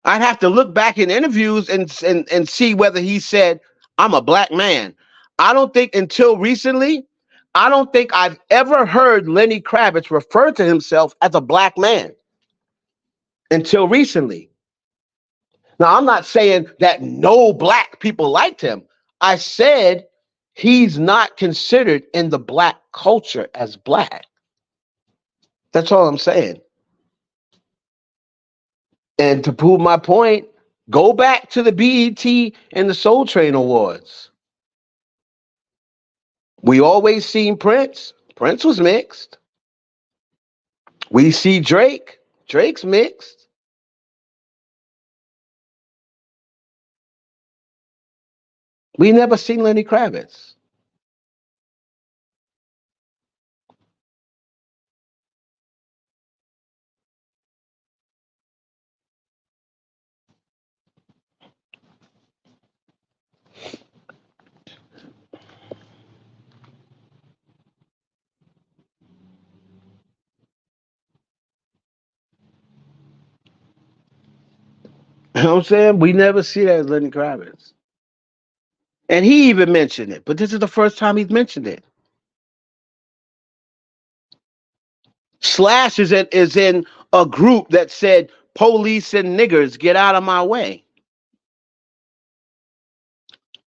I'd have to look back in interviews and see whether he said, I'm a black man. I don't think until recently, I don't think I've ever heard Lenny Kravitz refer to himself as a black man until recently. Now, I'm not saying that no black people liked him. I said he's not considered in the black culture as black. That's all I'm saying. And to prove my point, go back to the BET and the Soul Train Awards. We always seen Prince. Prince was mixed. We see Drake. Drake's mixed. We never seen Lenny Kravitz. You know what I'm saying? We never see that as Lenny Kravitz. And he even mentioned it, but this is the first time he's mentioned it. Slash is in a group that said, police and niggers, get out of my way.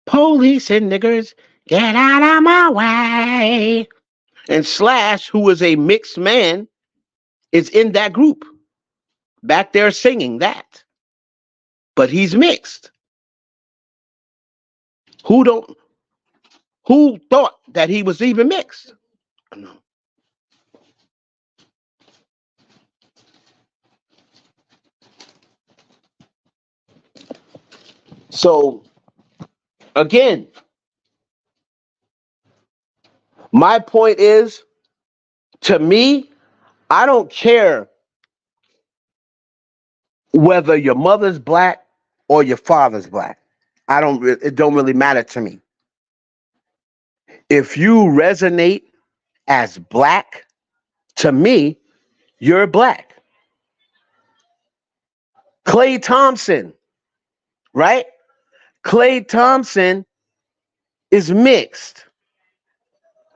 Police and niggers, get out of my way. And Slash, who is a mixed man, is in that group back there singing that. But he's mixed. Who don't who thought that he was even mixed? No. So again, my point is, to me, I don't care whether your mother's black or your father's black. It don't really matter to me. If you resonate as black, to me, you're black. Klay Thompson, right? Klay Thompson is mixed.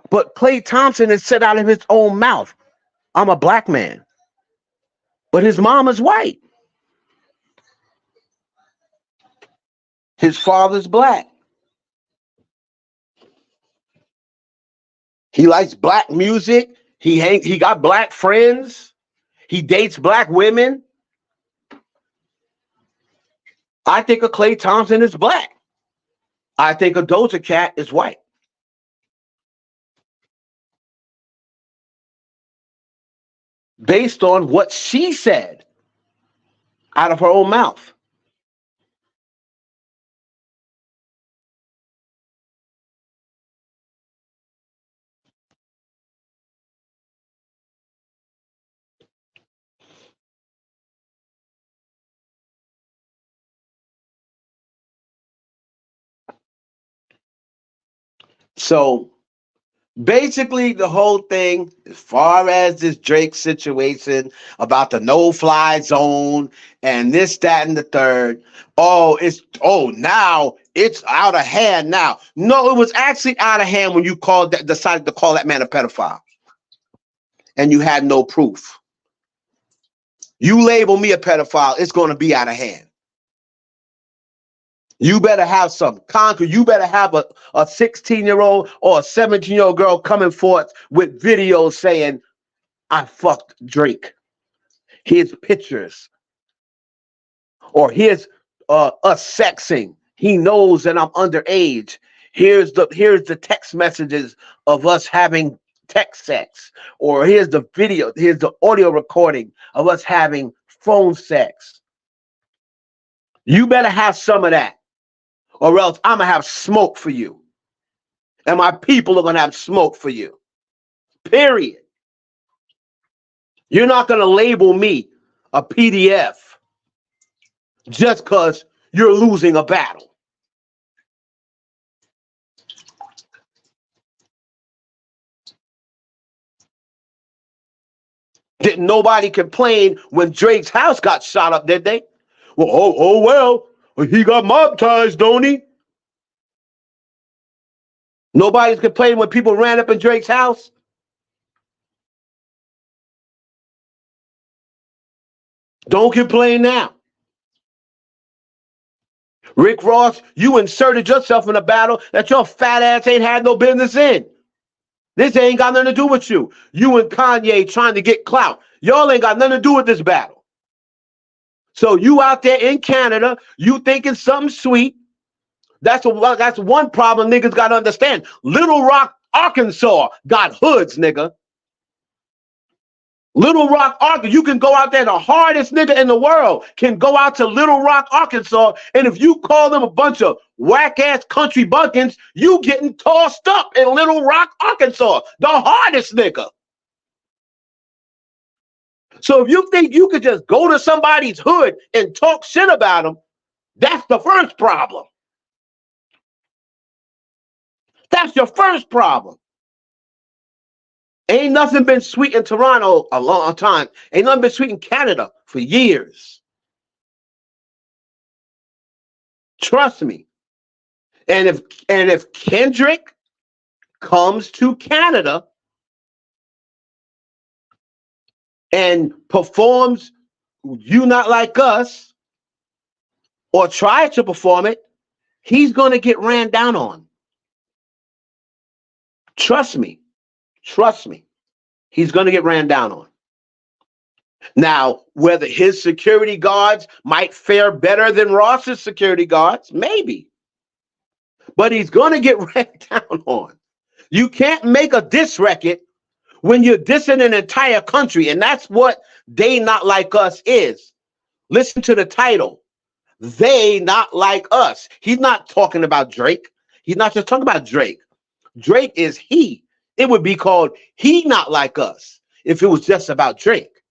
But Klay Thompson has said out of his own mouth, I'm a black man. But his mom is white. His father's black. He likes black music. He got black friends. He dates black women. I think a Klay Thompson is black. I think a Doja Cat is white. Based on what she said out of her own mouth. So basically, the whole thing, as far as this Drake situation about the no-fly zone and this, that, and the third, now it's out of hand now. No, it was actually out of hand when you decided to call that man a pedophile, and you had no proof. You label me a pedophile, it's going to be out of hand. You better have some concrete. You better have a 16-year-old or a 17-year-old girl coming forth with videos saying, I fucked Drake. Here's pictures. Or here's us sexing. He knows that I'm underage. Here's the text messages of us having text sex. Or here's the video. Here's the audio recording of us having phone sex. You better have some of that. Or else I'm going to have smoke for you. And my people are going to have smoke for you. Period. You're not going to label me a PDF just because you're losing a battle. Didn't nobody complain when Drake's house got shot up, did they? Well, he got mob ties, don't he? Nobody's complaining when people ran up in Drake's house. Don't complain now. Rick Ross, you inserted yourself in a battle that your fat ass ain't had no business in. This ain't got nothing to do with you. You and Kanye trying to get clout. Y'all ain't got nothing to do with this battle. So you out there in Canada, you thinking something sweet. That's one problem niggas got to understand. Little Rock, Arkansas got hoods, nigga. Little Rock, Arkansas. You can go out there, the hardest nigga in the world can go out to Little Rock, Arkansas, and if you call them a bunch of whack-ass country buckins, you getting tossed up in Little Rock, Arkansas. The hardest nigga. So if you think you could just go to somebody's hood and talk shit about them, that's the first problem. That's your first problem. Ain't nothing been sweet in Toronto a long time. Ain't nothing been sweet in Canada for years. Trust me. And if Kendrick comes to Canada and performs You Not Like Us or tries to perform it, he's going to get ran down on. Trust me. Trust me. He's going to get ran down on. Now, whether his security guards might fare better than Ross's security guards, maybe. But he's going to get ran down on. You can't make a diss record when you're dissing an entire country, and that's what They Not Like Us is. Listen to the title. They Not Like Us. He's not talking about Drake. He's not just talking about Drake. Drake is he. It would be called He Not Like Us if it was just about Drake.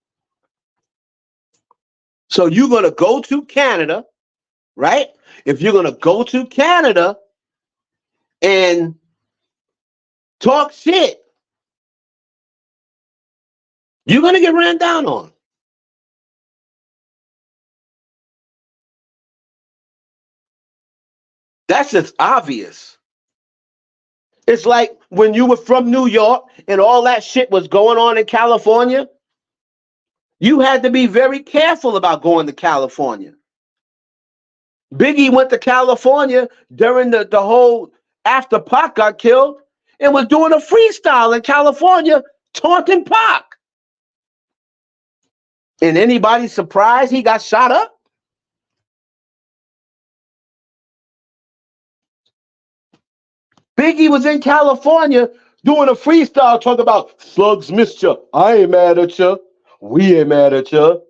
So you're going to go to Canada, right? If you're going to go to Canada and talk shit, you're going to get ran down on. That's just obvious. It's like when you were from New York and all that shit was going on in California, you had to be very careful about going to California. Biggie went to California during the whole after Pac got killed, and was doing a freestyle in California taunting Pac. And anybody surprised he got shot up? Biggie was in California doing a freestyle talking about slugs missed you. I ain't mad at you. We ain't mad at you.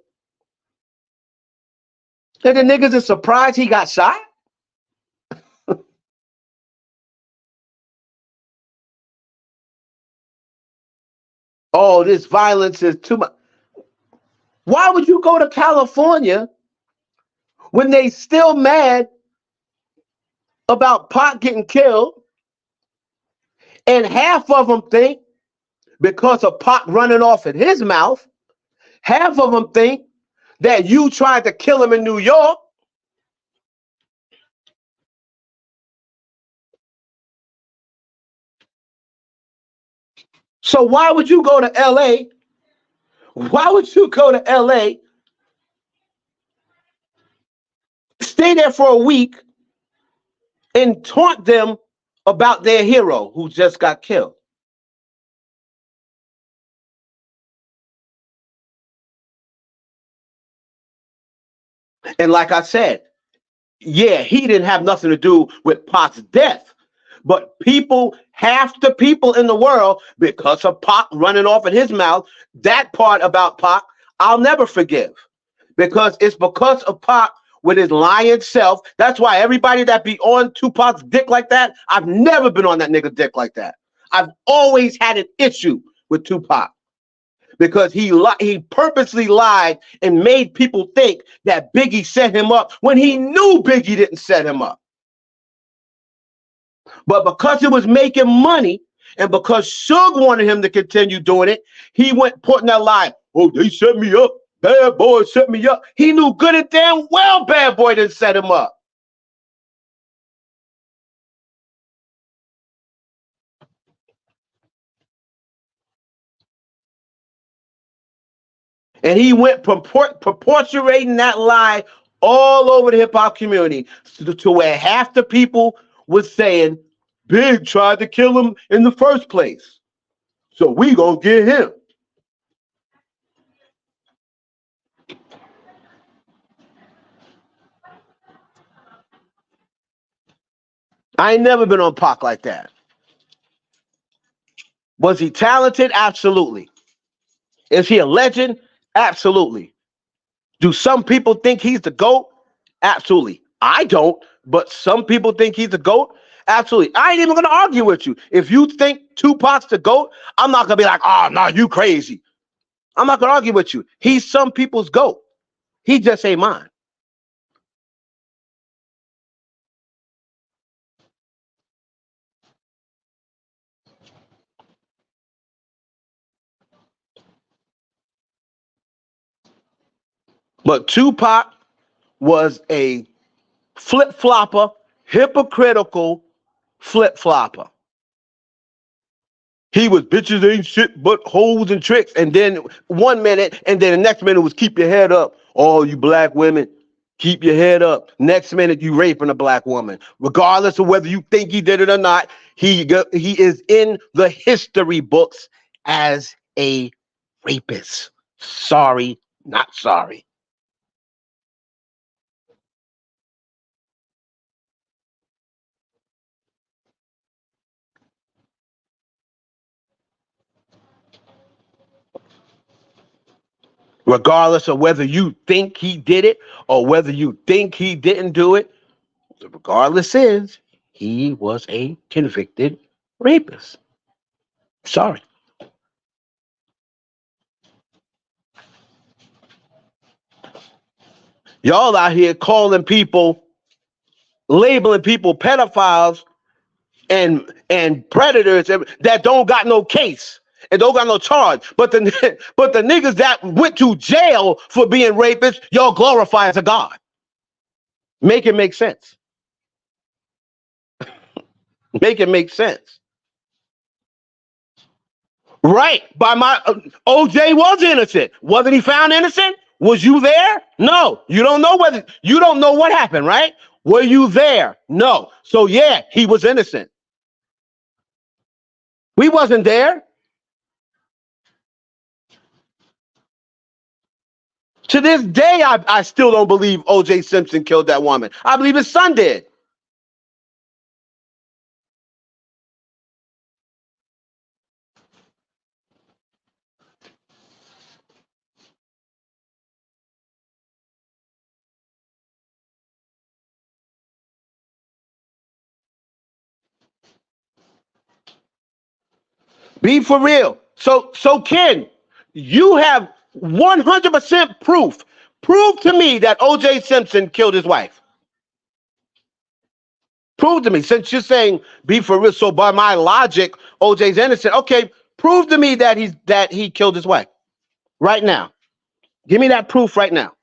And the niggas are surprised he got shot? Oh, this violence is too much. Why would you go to California when they still mad about Pac getting killed, and half of them think because of Pac running off at his mouth, half of them think that you tried to kill him in New York? So why would you go to LA? Why would you go to LA, stay there for a week, and taunt them about their hero who just got killed? And like I said, yeah, he didn't have nothing to do with Pac's death. But people, half the people in the world, because of Pac running off in his mouth, that part about Pac, I'll never forgive. Because it's because of Pac with his lying self. That's why everybody that be on Tupac's dick like that, I've never been on that nigga dick like that. I've always had an issue with Tupac. Because he purposely lied and made people think that Biggie set him up when he knew Biggie didn't set him up. But because it was making money and because Suge wanted him to continue doing it, he went putting that lie. Oh, they set me up. Bad Boy set me up. He knew good and damn well Bad Boy didn't set him up. And he went proportionating that lie all over the hip hop community to where half the people was saying Big tried to kill him in the first place. So we gonna get him. I ain't never been on Pac like that. Was he talented? Absolutely. Is he a legend? Absolutely. Do some people think he's the GOAT? Absolutely. I don't, but some people think he's the GOAT. Absolutely. I ain't even gonna argue with you. If you think Tupac's the GOAT, I'm not gonna be like, oh no, you crazy. I'm not gonna argue with you. He's some people's GOAT. He just ain't mine. But Tupac was a flip flopper, hypocritical flip flopper. He was bitches ain't shit but hoes and tricks. And then 1 minute, and then the next minute was keep your head up. Oh, you black women, keep your head up. Next minute, you raping a black woman. Regardless of whether you think he did it or not, he is in the history books as a rapist. Sorry, not sorry. Regardless of whether you think he did it or whether you think he didn't do it, regardless is he was a convicted rapist. Sorry. Y'all out here calling people, labeling people pedophiles and predators that don't got no case and don't got no charge. But the but the niggas that went to jail for being rapists, y'all glorify as a god. Make it make sense. Make it make sense. Right. By my OJ was innocent. Wasn't he found innocent? Was you there? No. You don't know whether you don't know what happened, right? Were you there? No. So yeah, he was innocent. We wasn't there. To this day, I still don't believe OJ Simpson killed that woman. I believe his son did. Be for real. So Ken, you have 100% proof. Prove to me that OJ Simpson killed his wife. Prove to me, since you're saying be for real. So by my logic, OJ's innocent. Okay, prove to me that he killed his wife right now. Give me that proof right now.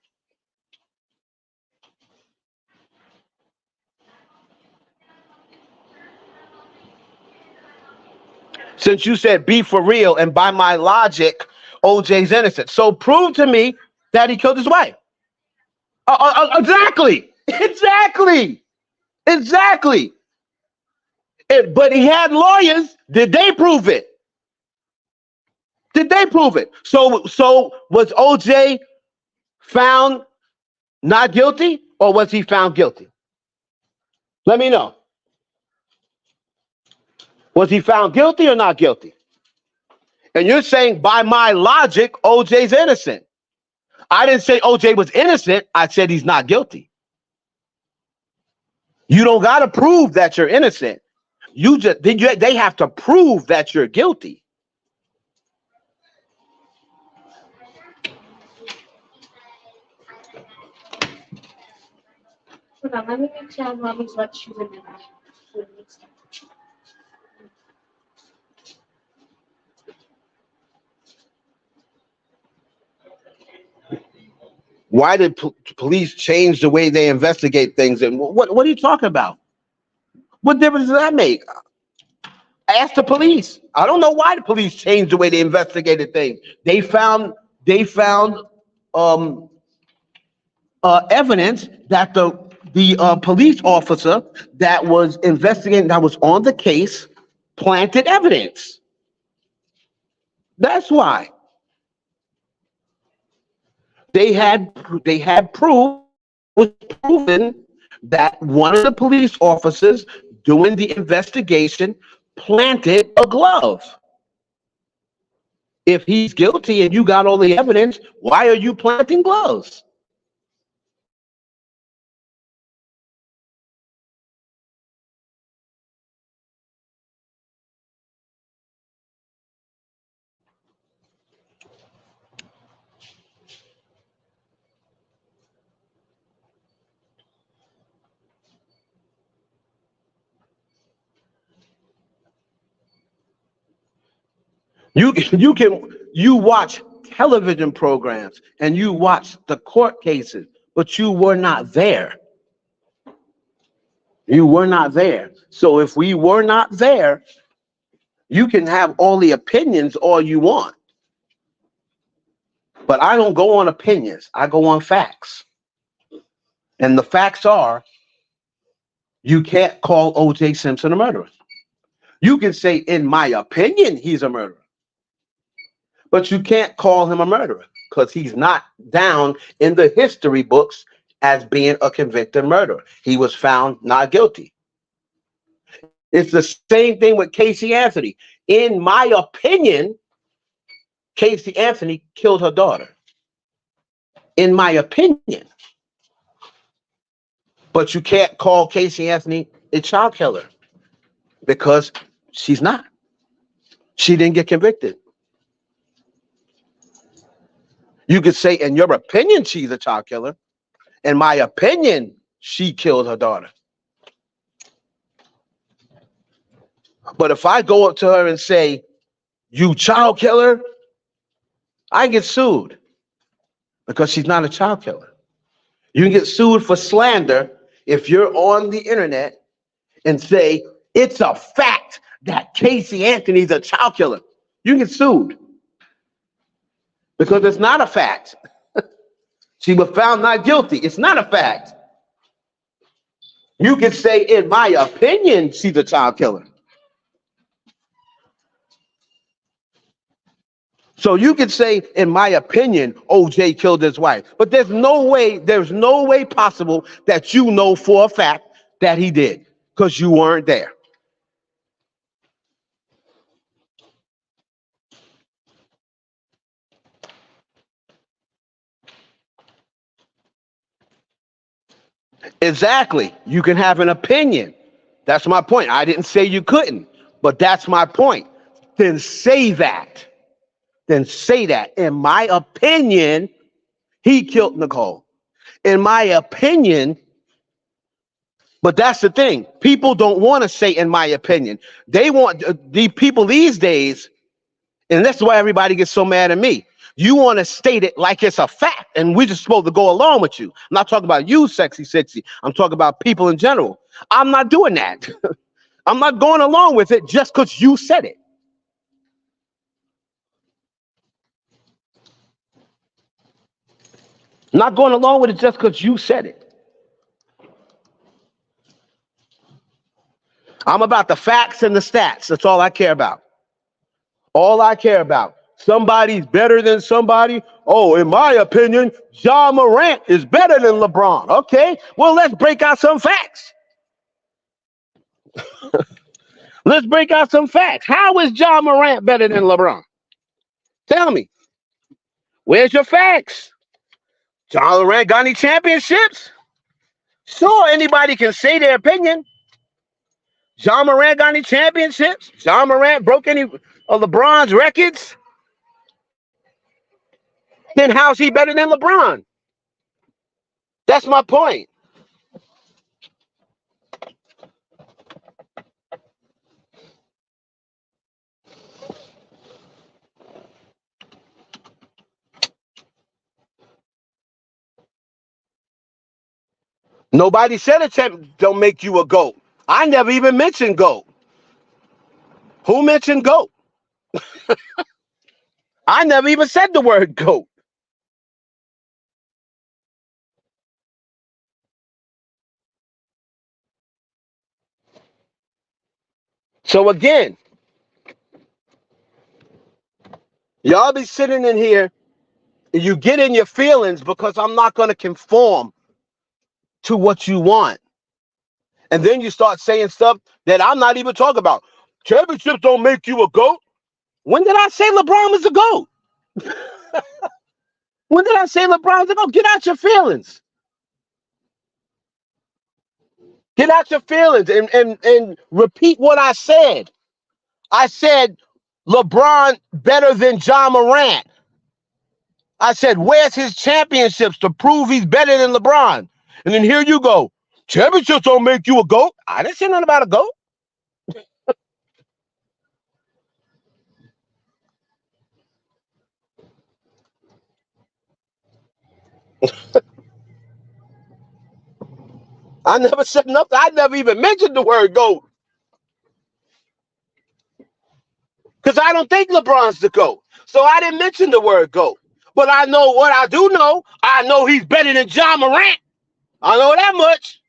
Since you said be for real, and by my logic, OJ's innocent. So prove to me that he killed his wife. Exactly. Exactly. Exactly. But he had lawyers. Did they prove it? Did they prove it? So was OJ found not guilty, or was he found guilty? Let me know. Was he found guilty or not guilty? And you're saying by my logic, OJ's innocent. I didn't say OJ was innocent. I said he's not guilty. You don't got to prove that you're innocent. They have to prove that you're guilty. Why did police change the way they investigate things? And what are you talking about? What difference does that make? Ask the police. I don't know why the police changed the way they investigated things. They found um, evidence that the police officer that was investigating, that was on the case, planted evidence. That's why they had proof. Was proven that one of the police officers doing the investigation planted a glove. If he's guilty and you got all the evidence, why are you planting gloves? You watch television programs and you watch the court cases, but you were not there. You were not there. So if we were not there, you can have all the opinions all you want. But I don't go on opinions. I go on facts. And the facts are, you can't call OJ Simpson a murderer. You can say, in my opinion, he's a murderer. But you can't call him a murderer because he's not down in the history books as being a convicted murderer. He was found not guilty. It's the same thing with Casey Anthony. In my opinion, Casey Anthony killed her daughter. In my opinion. But you can't call Casey Anthony a child killer because she's not. She didn't get convicted. You could say, in your opinion, she's a child killer. In my opinion, she killed her daughter. But if I go up to her and say, you child killer, I get sued because she's not a child killer. You can get sued for slander if you're on the internet and say, it's a fact that Casey Anthony's a child killer. You get sued because it's not a fact. She was found not guilty. It's not a fact. You can say, in my opinion, she's a child killer. So you could say, in my opinion, OJ killed his wife. But there's no way possible that you know for a fact that he did, because you weren't there. Exactly. You can have an opinion. That's my point. I didn't say you couldn't, but that's my point. Then say that. Then say that. In my opinion, he killed Nicole. In my opinion, but that's the thing. People don't want to say, in my opinion. They want the people these days, and that's why everybody gets so mad at me. You want to state it like it's a fact, and we're just supposed to go along with you. I'm not talking about you, sexy 60. I'm talking about people in general. I'm not doing that. I'm not going along with it just because you said it. I'm not going along with it just because you said it. I'm about the facts and the stats. That's all I care about. All I care about. Somebody's better than somebody. Oh, in my opinion, John Morant is better than LeBron. Okay, well, let's break out some facts. Let's break out some facts. How is John Morant better than LeBron? Tell me. Where's your facts? John Morant got any championships? Sure, anybody can say their opinion. John Morant got any championships? John Morant broke any of LeBron's records? Then how's he better than LeBron? That's my point. Nobody said a champ don't make you a GOAT. I never even mentioned GOAT. Who mentioned GOAT? I never even said the word GOAT. So again, y'all be sitting in here, and you get in your feelings because I'm not going to conform to what you want. And then you start saying stuff that I'm not even talking about. Championships don't make you a GOAT. When did I say LeBron was a GOAT? When did I say LeBron was a GOAT? Get out your feelings. Get out your feelings and repeat what I said. I said LeBron better than John Morant. I said, where's his championships to prove he's better than LeBron? And then here you go. Championships don't make you a GOAT. I didn't say nothing about a GOAT. I never said nothing. I never even mentioned the word GOAT. Because I don't think LeBron's the GOAT. So I didn't mention the word GOAT. But I know what I do know. I know he's better than John Morant. I know that much.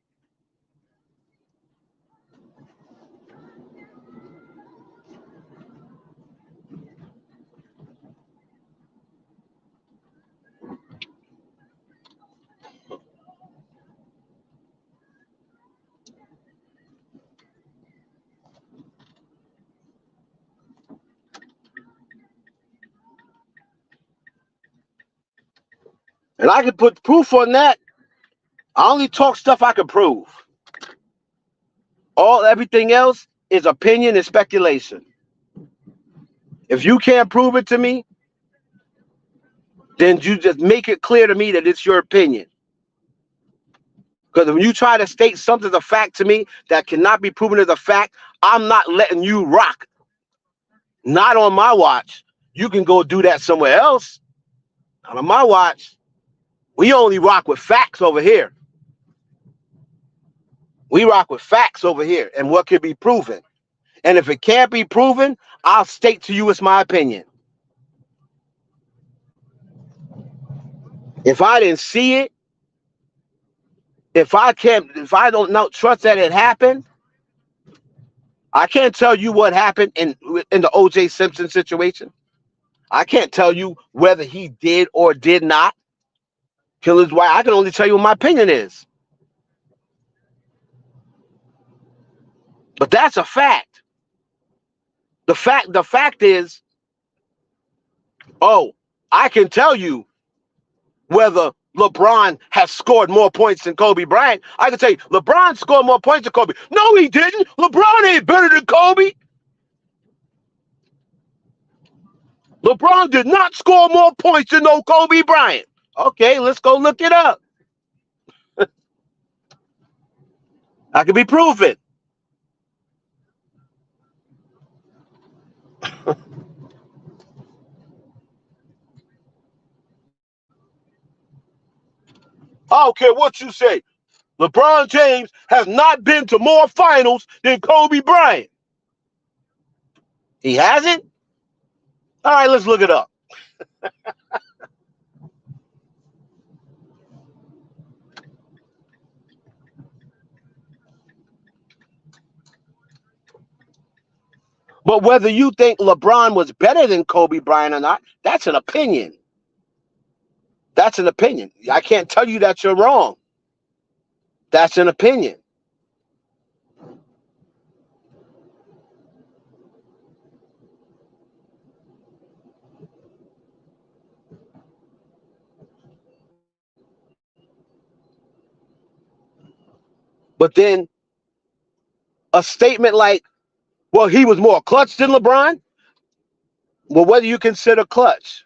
And I can put proof on that. I only talk stuff I can prove. Everything else is opinion and speculation. If you can't prove it to me, then you just make it clear to me that it's your opinion. Because when you try to state something as a fact to me that cannot be proven as a fact, I'm not letting you rock. Not on my watch. You can go do that somewhere else. Not on my watch. We only rock with facts over here. We rock with facts over here and what can be proven. And if it can't be proven, I'll state to you it's my opinion. If I didn't see it, if I don't know, trust that it happened, I can't tell you what happened in the OJ Simpson situation. I can't tell you whether he did or did not kill his wife. I can only tell you what my opinion is. But that's a fact. The fact is, oh, I can tell you whether LeBron has scored more points than Kobe Bryant. I can tell you LeBron scored more points than Kobe. No, he didn't. LeBron ain't better than Kobe. LeBron did not score more points than no Kobe Bryant. Okay, let's go look it up. I can be proven. I don't care what you say. LeBron James has not been to more finals than Kobe Bryant. He hasn't? All right, let's look it up. But whether you think LeBron was better than Kobe Bryant or not, that's an opinion. That's an opinion. I can't tell you that you're wrong. That's an opinion. But then a statement like, well, he was more clutch than LeBron. Well, whether you consider clutch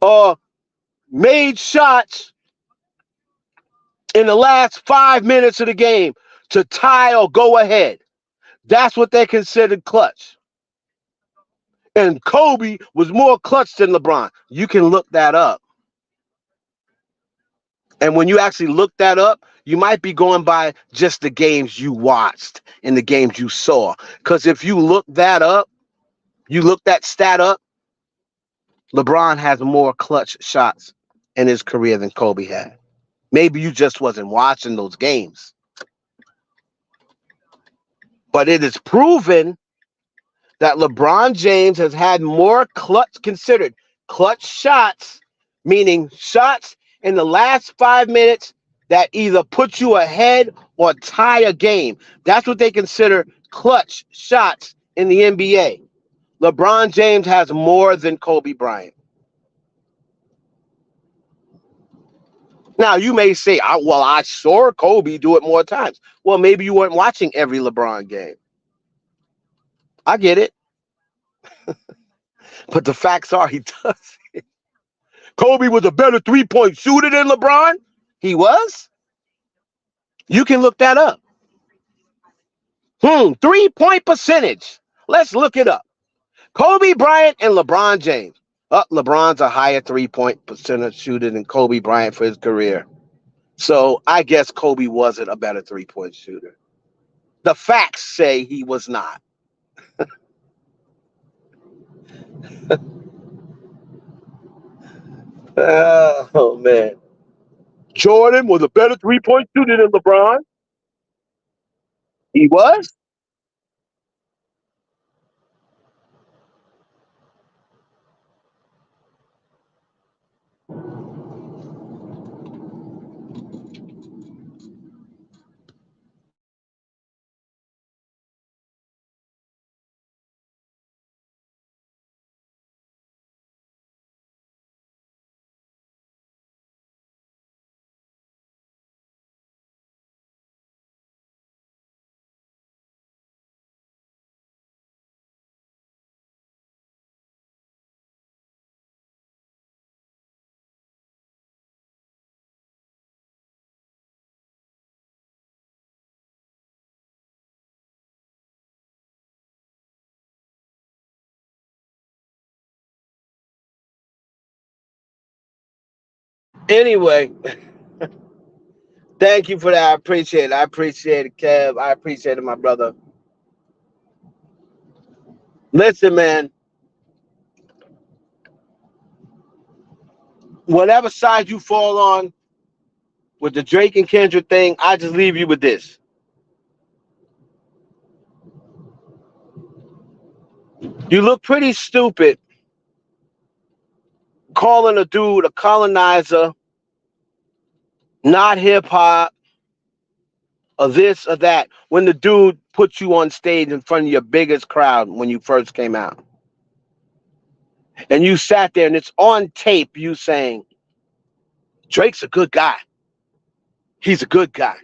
or made shots in the last 5 minutes of the game to tie or go ahead, that's what they considered clutch. And Kobe was more clutch than LeBron. You can look that up. And when you actually look that up, you might be going by just the games you watched and the games you saw. Because if you look that up, you look that stat up, LeBron has more clutch shots in his career than Kobe had. Maybe you just wasn't watching those games. But it is proven that LeBron James has had more considered clutch shots, meaning shots in the last 5 minutes that either put you ahead or tie a game. That's what they consider clutch shots in the NBA. LeBron James has more than Kobe Bryant. Now, you may say, well, I saw Kobe do it more times. Well, maybe you weren't watching every LeBron game. I get it. But the facts are he does. Kobe was a better three-point shooter than LeBron. He was? You can look that up. Three-point percentage. Let's look it up. Kobe Bryant and LeBron James. LeBron's a higher three-point percentage shooter than Kobe Bryant for his career. So I guess Kobe wasn't a better three-point shooter. The facts say he was not. Oh, man. Jordan was a better three-point shooter than LeBron. He was? Anyway, thank you for that. I appreciate it. I appreciate it, Kev. I appreciate it, my brother. Listen, man, whatever side you fall on with the Drake and Kendrick thing, I just leave you with this. You look pretty stupid calling a dude a colonizer, not hip hop, or this or that, when the dude put you on stage in front of your biggest crowd when you first came out. And you sat there and it's on tape, you saying, Drake's a good guy. He's a good guy.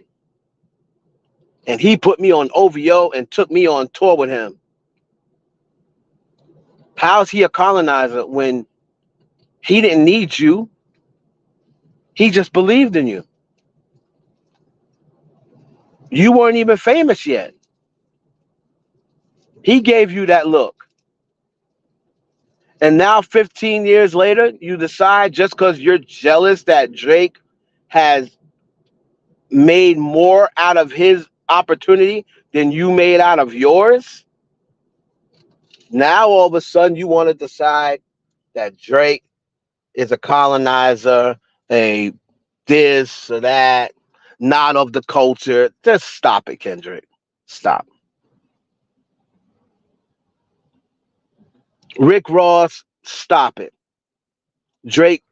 And he put me on OVO and took me on tour with him. How's he a colonizer when he didn't need you? He just believed in you. You weren't even famous yet. He gave you that look. And now 15 years later, you decide just because you're jealous that Drake has made more out of his opportunity than you made out of yours. Now all of a sudden you want to decide that Drake is a colonizer, a this or that, not of the culture. Just stop it, Kendrick. Stop. Rick Ross, stop it. Drake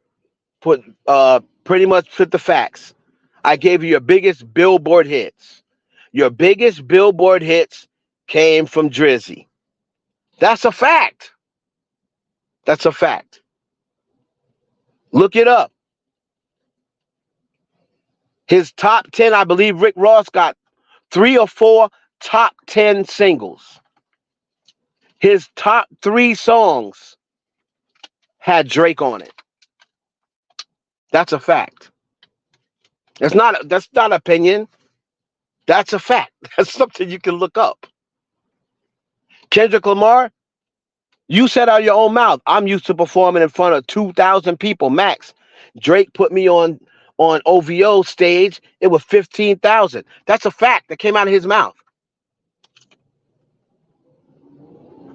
put pretty much put the facts. I gave you your biggest Billboard hits. Your biggest Billboard hits came from Drizzy. That's a fact. That's a fact. Look it up. His top 10, I believe Rick Ross got 3 or 4 top 10 singles. His top 3 songs had Drake on it. That's a fact. That's not opinion. That's a fact. That's something you can look up. Kendrick Lamar, you said out of your own mouth, I'm used to performing in front of 2,000 people max. Drake put me on OVO stage. It was 15,000. That's a fact that came out of his mouth.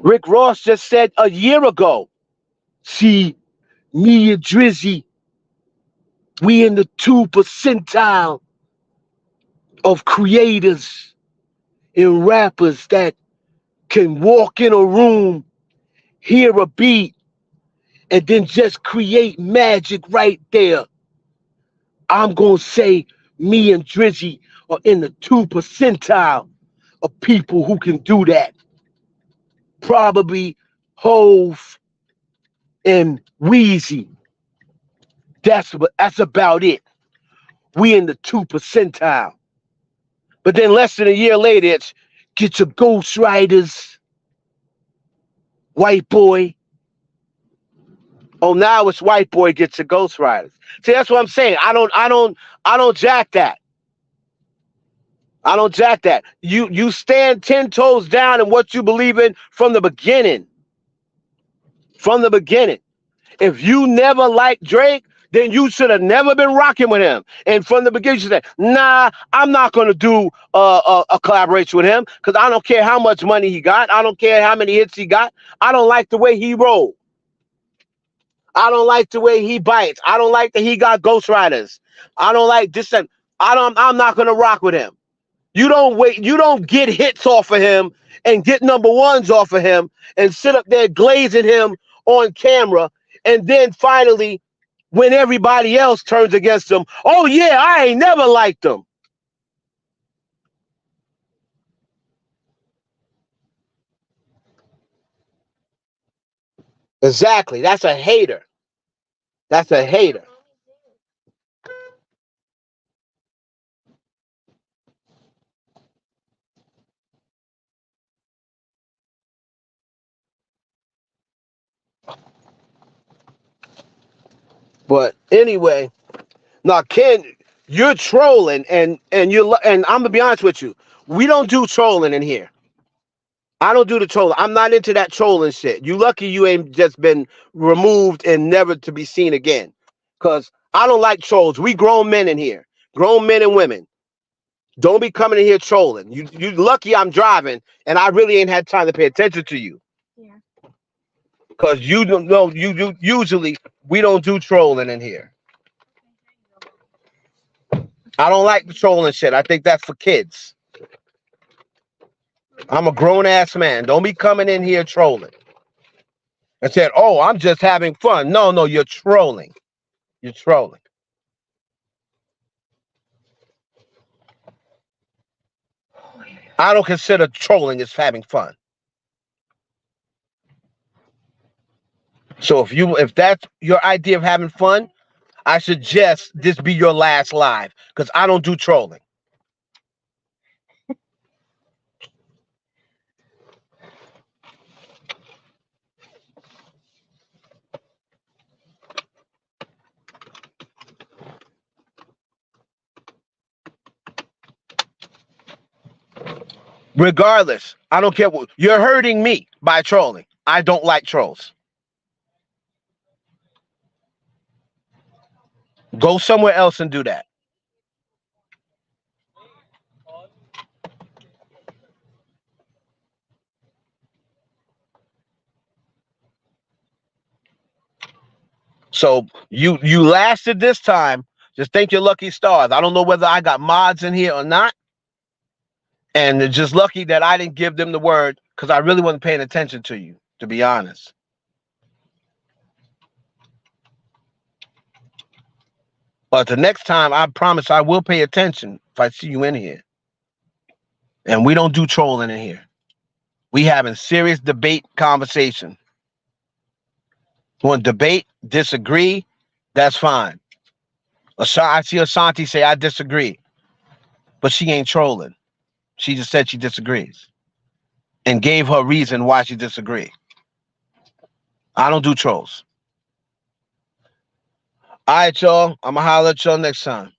Rick Ross just said a year ago, see, me and Drizzy, we in the 2 percentile of creators and rappers that can walk in a room, hear a beat, and then just create magic right there. I'm going to say me and Drizzy are in the 2 percentile of people who can do that. Probably Hove and Wheezy. That's about it. We in the 2 percentile. But then less than a year later, it's get your ghostwriters, white boy. Oh, now it's white boy gets your ghostwriters. See, that's what I'm saying. I don't jack that. I don't jack that. You stand 10 toes down in what you believe in from the beginning. From the beginning. If you never liked Drake, then you should have never been rocking with him. And from the beginning, you said, nah, I'm not going to do a collaboration with him because I don't care how much money he got. I don't care how many hits he got. I don't like the way he rolled. I don't like the way he bites. I don't like that he got ghostwriters. I don't like this. I'm not going to rock with him. You don't get hits off of him and get number ones off of him and sit up there glazing him on camera. And then finally, when everybody else turns against him, oh yeah, I ain't never liked him. Exactly. That's a hater. That's a hater. But anyway, now Ken, you're trolling and I'm gonna be honest with you. We don't do trolling in here. I don't do the trolling. I'm not into that trolling shit. You lucky you ain't just been removed and never to be seen again. Cause I don't like trolls. We grown men in here. Grown men and women. Don't be coming in here trolling. You lucky I'm driving and I really ain't had time to pay attention to you. Yeah. Cause you don't know you usually we don't do trolling in here. I don't like the trolling shit. I think that's for kids. I'm a grown ass man. Don't be coming in here trolling. and said, "Oh, I'm just having fun." No, no, you're trolling. You're trolling. I don't consider trolling as having fun. So if that's your idea of having fun, I suggest this be your last live because I don't do trolling. Regardless, I don't care what you're hurting me by trolling. I don't like trolls. Go somewhere else and do that. So you lasted this time. Just thank your lucky stars. I don't know whether I got mods in here or not. And it's just lucky that I didn't give them the word because I really wasn't paying attention to you, to be honest. But the next time, I promise I will pay attention if I see you in here. And we don't do trolling in here. We having serious debate conversation. Want to debate, disagree, that's fine. I see Ashanti say, I disagree. But she ain't trolling. She just said she disagrees. And gave her reason why she disagreed. I don't do trolls. All right, y'all. I'm going to holler at y'all next time.